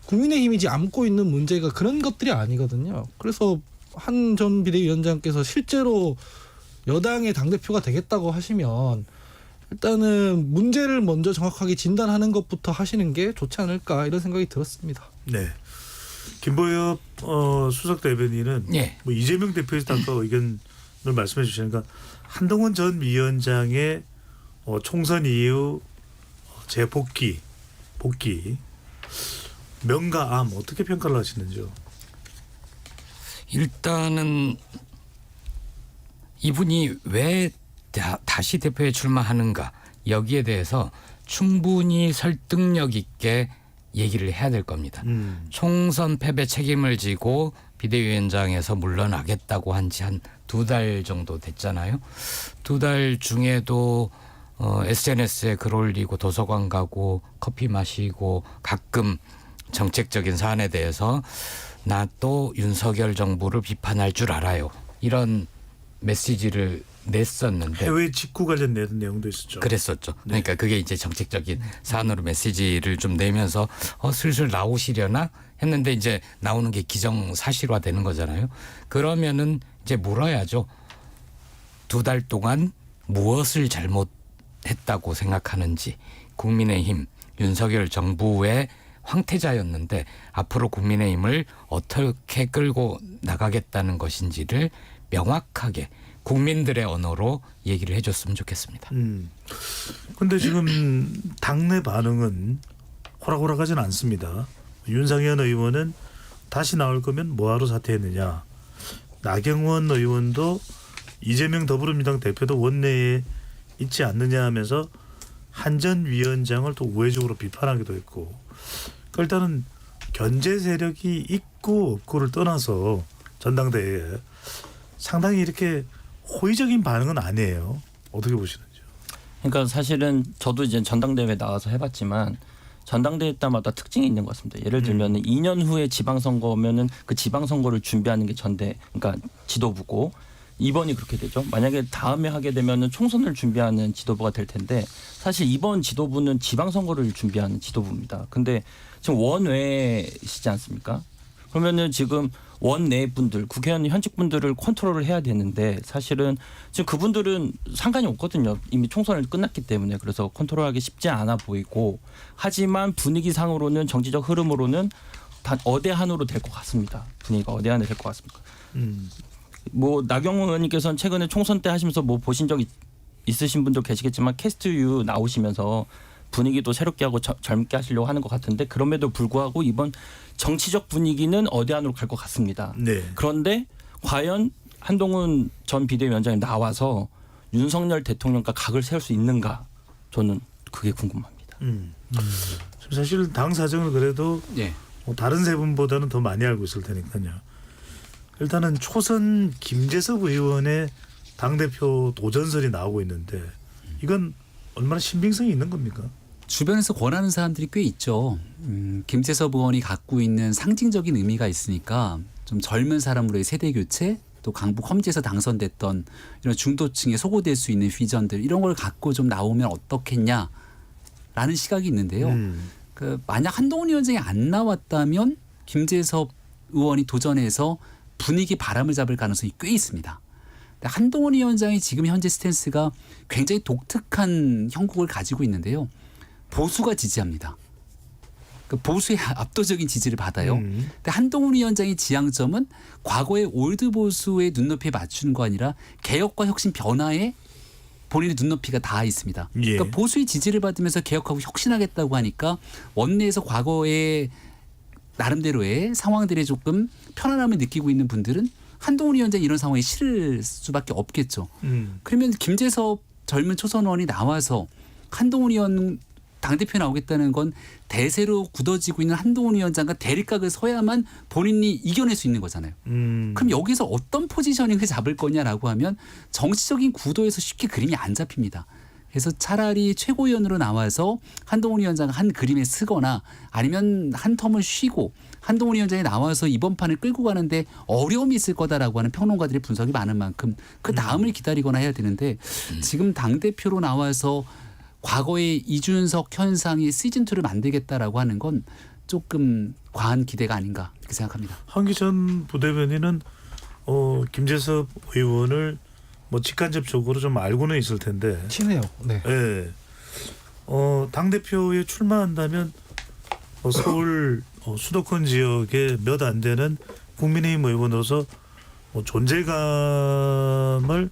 [SPEAKER 5] 국민의힘이 지금 안고 있는 문제가 그런 것들이 아니거든요. 그래서 한 전 비대위원장께서 실제로 여당의 당대표가 되겠다고 하시면 일단은 문제를 먼저 정확하게 진단하는 것부터 하시는 게 좋지 않을까 이런 생각이 들었습니다.
[SPEAKER 1] 네. 김보엽 수석 대변인은
[SPEAKER 6] 예.
[SPEAKER 1] 뭐 이재명 대표에서 아까 의견을 말씀해 주시니까 한동훈 전 위원장의 총선 이후 재복귀 명가암 어떻게 평가를 하시는지요?
[SPEAKER 6] 일단은 이분이 왜 다시 대표에 출마하는가 여기에 대해서 충분히 설득력 있게 얘기를 해야 될 겁니다. 총선 패배 책임을 지고 비대위원장에서 물러나겠다고 한 지 한 2달 정도 됐잖아요. 2달 중에도 SNS에 글 올리고 도서관 가고 커피 마시고 가끔 정책적인 사안에 대해서 나 또 윤석열 정부를 비판할 줄 알아요. 이런 메시지를 냈었는데
[SPEAKER 1] 해외 직구 관련 내용도 있었죠.
[SPEAKER 6] 그랬었죠. 그러니까 그게 이제 정책적인 사안으로 메시지를 좀 내면서 슬슬 나오시려나 했는데 이제 나오는 게 기정사실화 되는 거잖아요. 그러면은 이제 물어야죠. 2달 동안 무엇을 잘못했다고 생각하는지, 국민의힘 윤석열 정부의 황태자였는데 앞으로 국민의힘을 어떻게 끌고 나가겠다는 것인지를 명확하게 국민들의 언어로 얘기를 해줬으면 좋겠습니다.
[SPEAKER 1] 그런데 지금 당내 반응은 호락호락하지는 않습니다. 윤상현 의원은 다시 나올 거면 뭐하러 사퇴했느냐. 나경원 의원도 이재명 더불어민주당 대표도 원내에 있지 않느냐 하면서 한 전 위원장을 또 우회적으로 비판하기도 했고, 그러니까 일단은 견제 세력이 있고 없고를 떠나서 전당대회에 상당히 이렇게 호의적인 반응은 아니에요. 어떻게 보시는지요?
[SPEAKER 7] 그러니까 사실은 저도 이제 전당대회 나와서 해봤지만 전당대회 때마다 특징이 있는 것 같습니다. 예를 들면 2년 후에 지방선거면은 그 지방선거를 준비하는 게 그러니까 지도부고, 이번이 그렇게 되죠. 만약에 다음에 하게 되면은 총선을 준비하는 지도부가 될 텐데 사실 이번 지도부는 지방선거를 준비하는 지도부입니다. 근데 지금 원외시지 않습니까? 그러면은 지금 원내 분들, 국회의원 현직 분들을 컨트롤을 해야 되는데 사실은 지금 그분들은 상관이 없거든요. 이미 총선을 끝났기 때문에. 그래서 컨트롤하기 쉽지 않아 보이고, 하지만 분위기상으로는 정치적 흐름으로는 다 어대한으로 될 것 같습니다. 분위기가 어대한이 될 것 같습니다. 뭐 나경원 의원님께서는 최근에 총선 때 하시면서 뭐 보신 적 있으신 분도 계시겠지만 캐스트 유 나오시면서 분위기도 새롭게 하고 젊게 하시려고 하는 것 같은데 그럼에도 불구하고 이번 정치적 분위기는 어디안으로 갈 것 같습니다.
[SPEAKER 1] 네.
[SPEAKER 7] 그런데 과연 한동훈 전 비대위원장이 나와서 윤석열 대통령과 각을 세울 수 있는가 저는 그게 궁금합니다.
[SPEAKER 1] 지금 사실 당 사정을 그래도
[SPEAKER 4] 예.
[SPEAKER 1] 뭐 다른 세 분보다는 더 많이 알고 있을 테니까요. 일단은 초선 김재섭 의원의 당대표 도전설이 나오고 있는데 이건 얼마나 신빙성이 있는 겁니까?
[SPEAKER 4] 주변에서 권하는 사람들이 꽤 있죠. 김재섭 의원이 갖고 있는 상징적인 의미가 있으니까 좀 젊은 사람으로의 세대 교체 또 강북 험지에서 당선됐던 이런 중도층에 소구될 수 있는 비전들 이런 걸 갖고 좀 나오면 어떻겠냐라는 시각이 있는데요. 그 만약 한동훈 위원장이 안 나왔다면 김재섭 의원이 도전해서 분위기 바람을 잡을 가능성이 꽤 있습니다. 한동훈 위원장이 지금 현재 스탠스가 굉장히 독특한 형국을 가지고 있는데요. 보수가 지지합니다. 그 보수의 압도적인 지지를 받아요. 근데 한동훈 위원장의 지향점은 과거의 올드 보수의 눈높이에 맞추는 거 아니라 개혁과 혁신 변화에 본인의 눈높이가 닿아 있습니다.
[SPEAKER 1] 예.
[SPEAKER 4] 그러니까 보수의 지지를 받으면서 개혁하고 혁신하겠다고 하니까 원내에서 과거의 나름대로의 상황들에 조금 편안함을 느끼고 있는 분들은 한동훈 위원장이 이런 상황에 싫을 수밖에 없겠죠. 그러면 김재섭 젊은 초선 의원이 나와서 한동훈 의원 당대표에 나오겠다는 건 대세로 굳어지고 있는 한동훈 위원장과 대립각을 서야만 본인이 이겨낼 수 있는 거잖아요. 그럼 여기서 어떤 포지셔닝을 잡을 거냐라고 하면 정치적인 구도에서 쉽게 그림이 안 잡힙니다. 그래서 차라리 최고위원으로 나와서 한동훈 위원장을 한 그림에 쓰거나 아니면 한 텀을 쉬고 한동훈 위원장이 나와서 이번 판을 끌고 가는데 어려움이 있을 거다라고 하는 평론가들의 분석이 많은 만큼 그 다음을 기다리거나 해야 되는데 지금 당대표로 나와서 과거의 이준석 현상이 시즌2를 만들겠다라고 하는 건 조금 과한 기대가 아닌가 이렇게 생각합니다.
[SPEAKER 1] 한기 전 부대변인은 김재섭 의원을 뭐 직간접적으로 좀 알고는 있을 텐데
[SPEAKER 5] 친해요. 네.
[SPEAKER 1] 예. 당대표에 출마한다면 서울 수도권 지역에 몇 안 되는 국민의힘 의원으로서 존재감을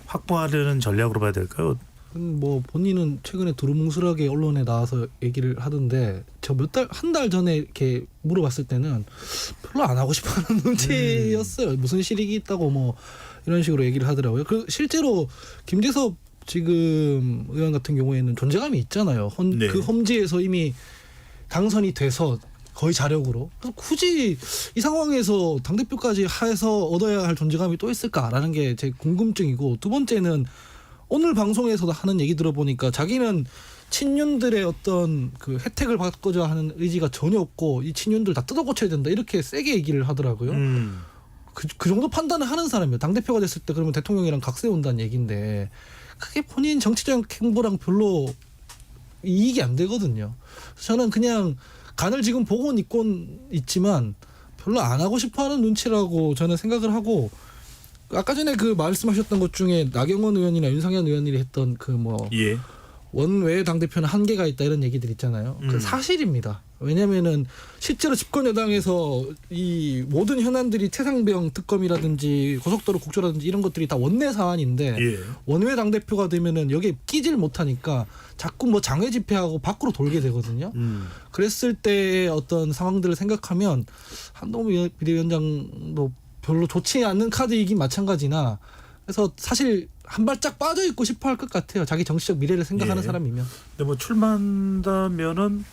[SPEAKER 1] 확보하려는 전략으로 봐야 될까요?
[SPEAKER 5] 뭐 본인은 최근에 두루뭉술하게 언론에 나와서 얘기를 하던데 저 한 달 전에 이렇게 물어봤을 때는 별로 안 하고 싶어하는 눈치였어요. 무슨 실익이 있다고 뭐 이런 식으로 얘기를 하더라고요. 그 실제로 김재섭 지금 의원 같은 경우에는 존재감이 있잖아요.
[SPEAKER 1] 네.
[SPEAKER 5] 그 험지에서 이미 당선이 돼서 거의 자력으로. 그래서 굳이 이 상황에서 당대표까지 해서 얻어야 할 존재감이 또 있을까라는 게 제 궁금증이고 두 번째는 오늘 방송에서도 하는 얘기 들어보니까 자기는 친윤들의 어떤 그 혜택을 받고자 하는 의지가 전혀 없고 이 친윤들 다 뜯어고쳐야 된다 이렇게 세게 얘기를 하더라고요. 그 정도 판단을 하는 사람이에요. 당대표가 됐을 때 그러면 대통령이랑 각 세운다는 얘기인데 그게 본인 정치적 행보랑 별로 이익이 안 되거든요. 저는 그냥 간을 지금 보고는 있지만 별로 안 하고 싶어하는 눈치라고 저는 생각을 하고 아까 전에 그 말씀하셨던 것 중에 나경원 의원이나 윤상현 의원이 했던 그 뭐
[SPEAKER 1] 예.
[SPEAKER 5] 원외 당대표는 한계가 있다 이런 얘기들 있잖아요. 그 사실입니다. 왜냐하면은 실제로 집권 여당에서 이 모든 현안들이 최상병 특검이라든지 고속도로 국조라든지 이런 것들이 다 원내 사안인데
[SPEAKER 1] 예.
[SPEAKER 5] 원외 당대표가 되면은 여기에 끼질 못하니까 자꾸 뭐 장외 집회하고 밖으로 돌게 되거든요. 그랬을 때의 어떤 상황들을 생각하면 한동훈 비대위원장도 별로 좋지 않는 카드이긴 마찬가지나 그래서 사실 한 발짝 빠져 있고 싶어 할 것 같아요. 자기 정치적 미래를 생각하는
[SPEAKER 1] 예.
[SPEAKER 5] 사람이면.
[SPEAKER 1] 근데 뭐 출마한다면은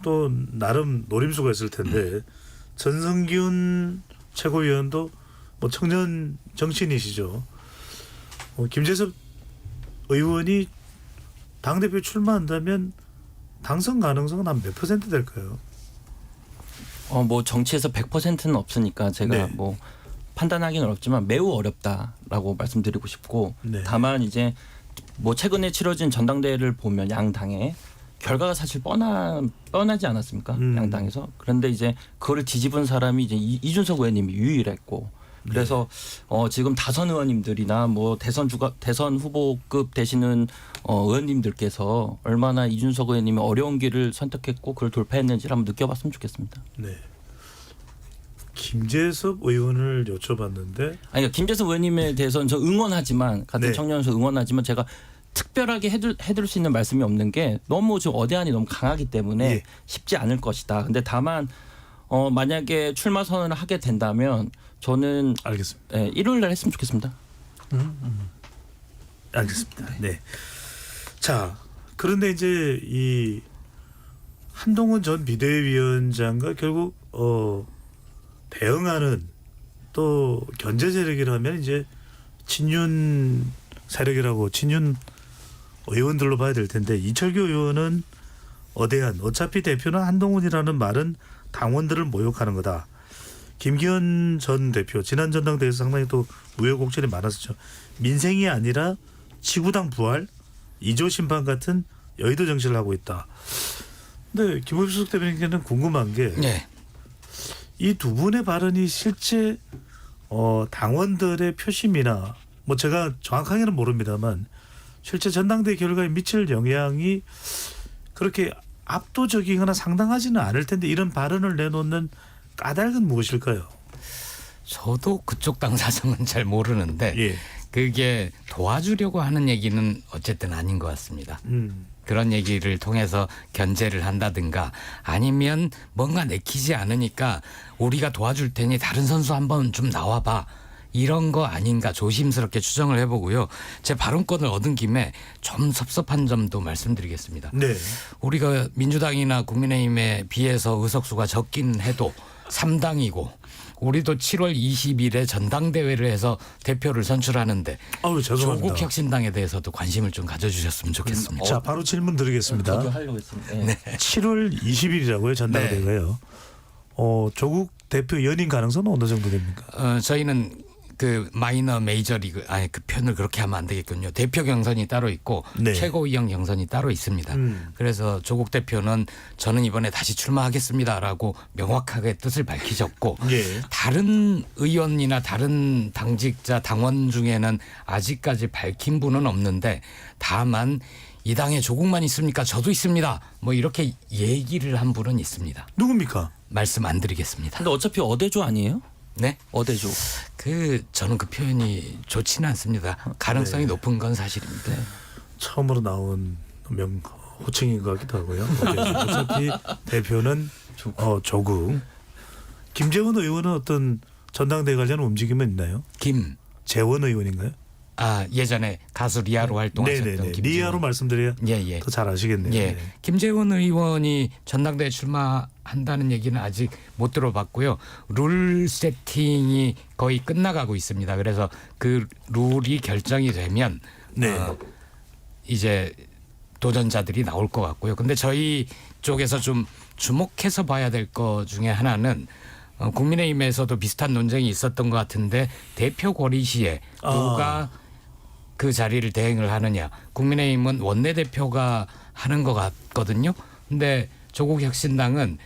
[SPEAKER 1] 또 나름 노림수가 있을 텐데 전성기훈 최고위원도 뭐 청년 정치인이시죠. 김재섭 의원이 당대표 출마한다면 당선 가능성은 한 몇 % 될까요?
[SPEAKER 7] 뭐 정치에서 100%는 없으니까 제가
[SPEAKER 1] 네.
[SPEAKER 7] 뭐 판단하기는 어렵지만 매우 어렵다라고 말씀드리고 싶고
[SPEAKER 1] 네.
[SPEAKER 7] 다만 이제 뭐 최근에 치러진 전당대회를 보면 양당의 결과가 사실 뻔하지 않았습니까? 양당에서. 그런데 이제 그거를 뒤집은 사람이 이제 이준석 의원님이 유일했고 그래서 지금 다선 의원님들이나 뭐 대선 후보급 되시는 의원님들께서 얼마나 이준석 의원님이 어려운 길을 선택했고 그걸 돌파했는지를 한번 느껴봤으면 좋겠습니다.
[SPEAKER 1] 네. 김재섭 의원을 여쭤봤는데
[SPEAKER 7] 아니, 그러니까 김재섭 의원님에 대해서는 저 응원하지만 같은
[SPEAKER 1] 네.
[SPEAKER 7] 청년에서 응원하지만 제가 특별하게 해줄 수 있는 말씀이 없는 게 너무 지금 어대안이 너무 강하기 때문에
[SPEAKER 1] 예.
[SPEAKER 7] 쉽지 않을 것이다. 근데 다만 만약에 출마 선언을 하게 된다면 저는
[SPEAKER 1] 알겠습니다.
[SPEAKER 7] 예, 일요일 날 했으면 좋겠습니다.
[SPEAKER 1] 알겠습니다. 네. 자, 그런데 이제 이 한동훈 전 비대위원장과 결국 대응하는 또 견제 세력이라면 이제 친윤 세력이라고 친윤 의원들로 봐야 될 텐데 이철규 의원은 어대한 어차피 대표는 한동훈이라는 말은 당원들을 모욕하는 거다. 김기현 전 대표 지난 전당대회에서 상당히 또 우여곡절이 많았었죠. 민생이 아니라 지구당 부활, 2조 심판 같은 여의도 정치를 하고 있다. 근데 김호엽 수석 대변인께는 궁금한 게 이 두 분의 발언이 실제 당원들의 표심이나 뭐 제가 정확하게는 모릅니다만 실제 전당대회 결과에 미칠 영향이 그렇게 압도적이거나 상당하지는 않을 텐데 이런 발언을 내놓는 까닭은 무엇일까요?
[SPEAKER 6] 저도 그쪽 당사정은 잘 모르는데
[SPEAKER 1] 예.
[SPEAKER 6] 그게 도와주려고 하는 얘기는 어쨌든 아닌 것 같습니다. 그런 얘기를 통해서 견제를 한다든가 아니면 뭔가 내키지 않으니까 우리가 도와줄 테니 다른 선수 한번 좀 나와봐. 이런 거 아닌가 조심스럽게 추정을 해보고요. 제 발언권을 얻은 김에 좀 섭섭한 점도 말씀드리겠습니다.
[SPEAKER 1] 네.
[SPEAKER 6] 우리가 민주당이나 국민의힘에 비해서 의석수가 적긴 해도 3당이고 우리도 7월 20일에 전당대회를 해서 대표를 선출하는데
[SPEAKER 1] 아유, 죄송합니다.
[SPEAKER 6] 조국 혁신당에 대해서도 관심을 좀 가져주셨으면 좋겠습니다.
[SPEAKER 1] 자, 바로 질문 드리겠습니다.
[SPEAKER 7] 저도 하려고 했습니다. 예.
[SPEAKER 1] 7월 20일이라고요, 전당대회가요. 조국 대표 연임 가능성은 어느 정도 됩니까?
[SPEAKER 6] 저희는 그 마이너 메이저리그 그 표현을 그렇게 하면 안 되겠군요. 대표 경선이 따로 있고
[SPEAKER 1] 네.
[SPEAKER 6] 최고위원 경선이 따로 있습니다. 그래서 조국 대표는 저는 이번에 다시 출마하겠습니다라고 명확하게 뜻을 밝히셨고
[SPEAKER 1] 예.
[SPEAKER 6] 다른 의원이나 다른 당직자 당원 중에는 아직까지 밝힌 분은 없는데 다만 이 당에 조국만 있습니까? 저도 있습니다. 뭐 이렇게 얘기를 한 분은 있습니다.
[SPEAKER 1] 누굽니까?
[SPEAKER 6] 말씀 안 드리겠습니다.
[SPEAKER 7] 근데 어차피 어대조 아니에요?
[SPEAKER 6] 네?
[SPEAKER 7] 어대조.
[SPEAKER 6] 저는 그 표현이 좋지는 않습니다. 가능성이 높은 건 사실입니다.
[SPEAKER 1] 처음으로 나온 호칭인 것 같기도 하고요. 어차피 대표는 조국. 김재원 의원은 어떤 전당대회 관련 움직임은 있나요? 재원 의원인가요?
[SPEAKER 6] 예전에 가수 리아로 활동하셨던
[SPEAKER 1] 네네네.
[SPEAKER 6] 김재원.
[SPEAKER 1] 리아로 말씀드려야
[SPEAKER 6] 예.
[SPEAKER 1] 더 잘 아시겠네요.
[SPEAKER 6] 예. 김재원 의원이 전당대회 출마한다는 얘기는 아직 못 들어봤고요. 룰 세팅이 거의 끝나가고 있습니다. 그래서 그 룰이 결정이 되면
[SPEAKER 1] 네.
[SPEAKER 6] 이제 도전자들이 나올 것 같고요. 근데 저희 쪽에서 좀 주목해서 봐야 될 것 중에 하나는 국민의힘에서도 비슷한 논쟁이 있었던 것 같은데 대표 고리 시에 누가 그 자리를 대행을 하느냐. 국민의힘은 원내대표가 하는 것 같거든요. 근데 조국 혁신당은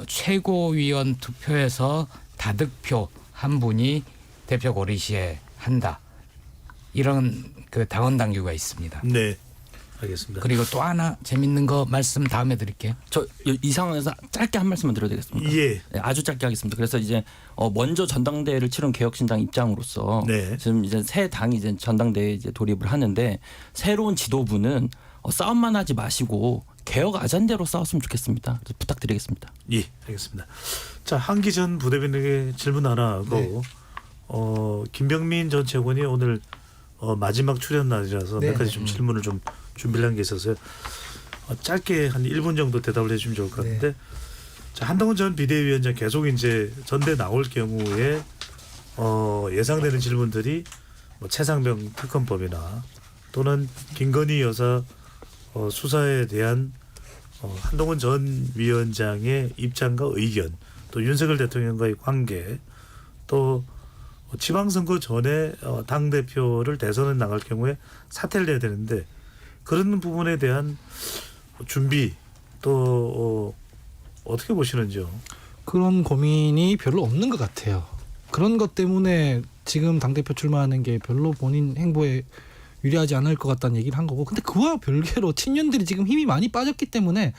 [SPEAKER 6] 최고위원 투표에서 다득표 한 분이 대표 고리 시에 한다. 이런 그 당원 당규가 있습니다.
[SPEAKER 1] 네. 알겠습니다.
[SPEAKER 6] 그리고 또 하나 재밌는 거 말씀 다음에 드릴게요.
[SPEAKER 7] 저 이 상황에서 짧게 한 말씀만 드려도 되겠습니까?
[SPEAKER 1] 예.
[SPEAKER 7] 네, 아주 짧게 하겠습니다. 그래서 이제 먼저 전당대회를 치른 개혁신당 입장으로서
[SPEAKER 1] 네.
[SPEAKER 7] 지금 이제 새 당이 이제 전당대회에 이제 돌입을 하는데 새로운 지도부는 싸움만 하지 마시고 개혁 아젠다로 싸웠으면 좋겠습니다. 그래서 부탁드리겠습니다.
[SPEAKER 1] 예, 알겠습니다. 자, 한기 전 부대변인에게 질문 하나 하고 김병민 전 최고원이 오늘 마지막 출연 날이라서 몇 가지 좀 질문을 좀 준비를 한 게 있어서요. 짧게 한 1분 정도 대답을 해주면 좋을 것 같은데 자, 한동훈 전 비대위원장 계속 이제 전대 나올 경우에 예상되는 질문들이 뭐 최상병 특검법이나 또는 김건희 여사 수사에 대한 한동훈 전 위원장의 입장과 의견, 또 윤석열 대통령과의 관계, 또 지방선거 전에 당대표를 대선에 나갈 경우에 사퇴를 해야 되는데 그런 부분에 대한 준비 또 어떻게 보시는지요?
[SPEAKER 5] 그런 고민이 별로 없는 것 같아요. 그런 것 때문에 지금 당대표 출마하는 게 별로 본인 행보에 유리하지 않을 것 같다는 얘기를 한 거고, 근데 그와 별개로 친윤들이 지금 힘이 많이 빠졌기 때문에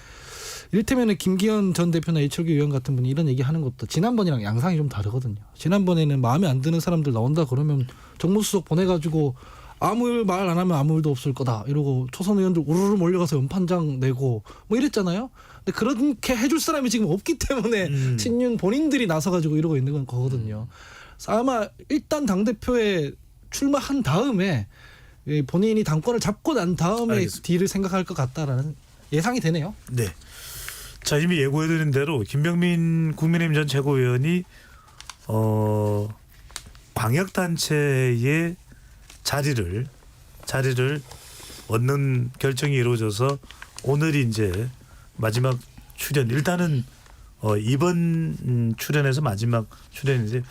[SPEAKER 5] 이를테면 김기현 전 대표나 이철규 의원 같은 분이 이런 얘기하는 것도 지난번이랑 양상이 좀 다르거든요. 지난번에는 마음에 안 드는 사람들 나온다 그러면 정무수석 보내가지고 아무 말 안 하면 아무 일도 없을 거다 이러고 초선 의원들 우르르 몰려가서 연판장 내고 뭐 이랬잖아요. 근데 그렇게 해줄 사람이 지금 없기 때문에 친윤 본인들이 나서가지고 이러고 있는 건 거거든요. 그래서 아마 일단 당대표에 출마한 다음에 본인이 당권을 잡고 난 다음에
[SPEAKER 1] 알겠습니다.
[SPEAKER 5] 뒤를 생각할 것 같다라는 예상이 되네요.
[SPEAKER 1] 네. 자, 이미 예고해드린 대로 김병민 국민의힘 전 최고위원이 광역단체의 자리를 얻는 결정이 이루어져서 오늘이 이제 마지막 출연. 일단은 이번 출연에서 마지막 출연인데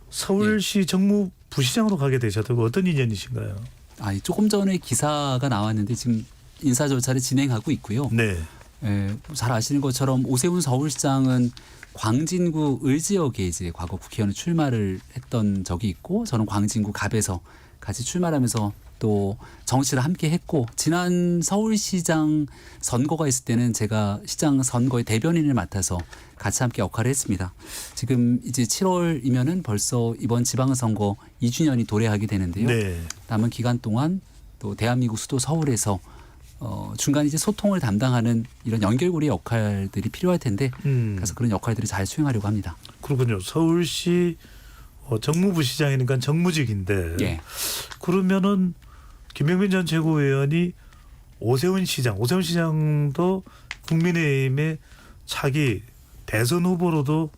[SPEAKER 1] 서울시 정무부시장으로 가게 되셨다고 어떤 인연이신가요?
[SPEAKER 4] 조금 전에 기사가 나왔는데 지금 인사 절차를 진행하고 있고요.
[SPEAKER 1] 네.
[SPEAKER 4] 잘 아시는 것처럼 오세훈 서울시장은 광진구 을 지역에 이제 과거 국회의원 출마를 했던 적이 있고 저는 광진구 갑에서 같이 출마하면서 또 정치를 함께 했고 지난 서울시장 선거가 있을 때는 제가 시장 선거의 대변인을 맡아서 같이 함께 역할을 했습니다. 지금 이제 7월이면은 벌써 이번 지방선거 2주년이 도래하게 되는데요.
[SPEAKER 1] 네.
[SPEAKER 4] 남은 기간 동안 또 대한민국 수도 서울에서 중간 이제 소통을 담당하는 이런 연결고리 역할들이 필요할 텐데 그래서 그런 역할들을 잘 수행하려고 합니다.
[SPEAKER 1] 그렇군요. 서울시 정무부시장이니까 정무직인데
[SPEAKER 4] 예.
[SPEAKER 1] 그러면은 김병민 전 최고위원이 오세훈 시장도 국민의힘의 차기 대선 후보로도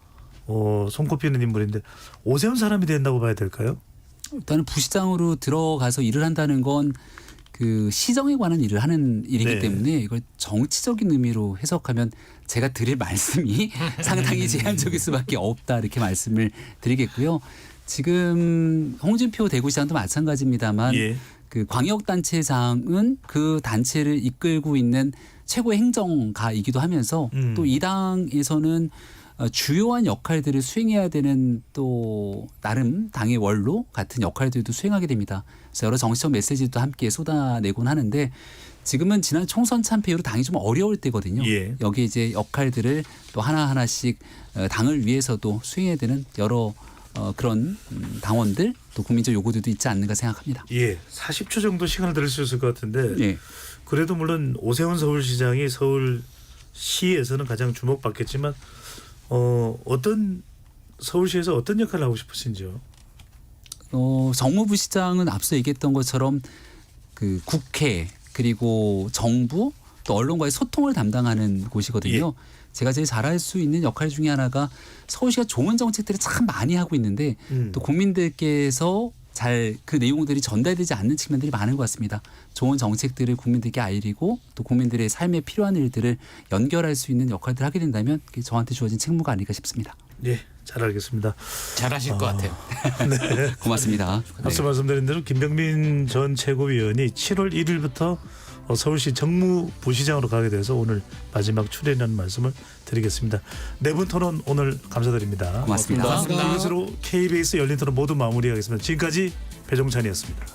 [SPEAKER 1] 손꼽히는 인물인데 오세훈 사람이 된다고 봐야 될까요?
[SPEAKER 4] 일단은 부시장으로 들어가서 일을 한다는 건 그 시정에 관한 일을 하는 일이기
[SPEAKER 1] 네.
[SPEAKER 4] 때문에 이걸 정치적인 의미로 해석하면 제가 드릴 말씀이 상당히 제한적일 수밖에 없다 이렇게 말씀을 드리겠고요. 지금 홍준표 대구시장도 마찬가지입니다만
[SPEAKER 1] 예.
[SPEAKER 4] 그 광역단체장은 그 단체를 이끌고 있는 최고의 행정가이기도 하면서 또 이 당에서는 주요한 역할들을 수행해야 되는 또 나름 당의 원로 같은 역할들도 수행하게 됩니다. 그래서 여러 정치적 메시지도 함께 쏟아내곤 하는데 지금은 지난 총선 참패 이후로 당이 좀 어려울 때거든요.
[SPEAKER 1] 예.
[SPEAKER 4] 여기 이제 역할들을 또 하나하나씩 당을 위해서도 수행해야 되는 여러 그런 당원들 또 국민적 요구들도 있지 않는가 생각합니다.
[SPEAKER 1] 예, 40초 정도 시간을 드릴 수 있을 것 같은데
[SPEAKER 4] 예.
[SPEAKER 1] 그래도 물론 오세훈 서울시장이 서울시에서는 가장 주목받겠지만 어떤 서울시에서 어떤 역할을 하고 싶으신지요?
[SPEAKER 4] 정무부 시장은 앞서 얘기했던 것처럼 그 국회 그리고 정부 또 언론과의 소통을 담당하는 곳이거든요. 제가 제일 잘할 수 있는 역할 중에 하나가 서울시가 좋은 정책들을 참 많이 하고 있는데 또 국민들께서 잘 그 내용들이 전달되지 않는 측면들이 많은 것 같습니다. 좋은 정책들을 국민들께 알리고 또 국민들의 삶에 필요한 일들을 연결할 수 있는 역할들을 하게 된다면 그게 저한테 주어진 책무가 아닐까 싶습니다.
[SPEAKER 1] 예, 잘 알겠습니다.
[SPEAKER 6] 잘하실 것 같아요.
[SPEAKER 4] 고맙습니다.
[SPEAKER 1] 앞서 말씀드린 대로 김병민 전 최고위원이 7월 1일부터 서울시 정무부시장으로 가게 돼서 오늘 마지막 출연이라는 말씀을 드리겠습니다. 네 분 토론 오늘 감사드립니다.
[SPEAKER 4] 고맙습니다.
[SPEAKER 1] 이것으로 KBS 열린 토론 모두 마무리하겠습니다. 지금까지 배종찬이었습니다.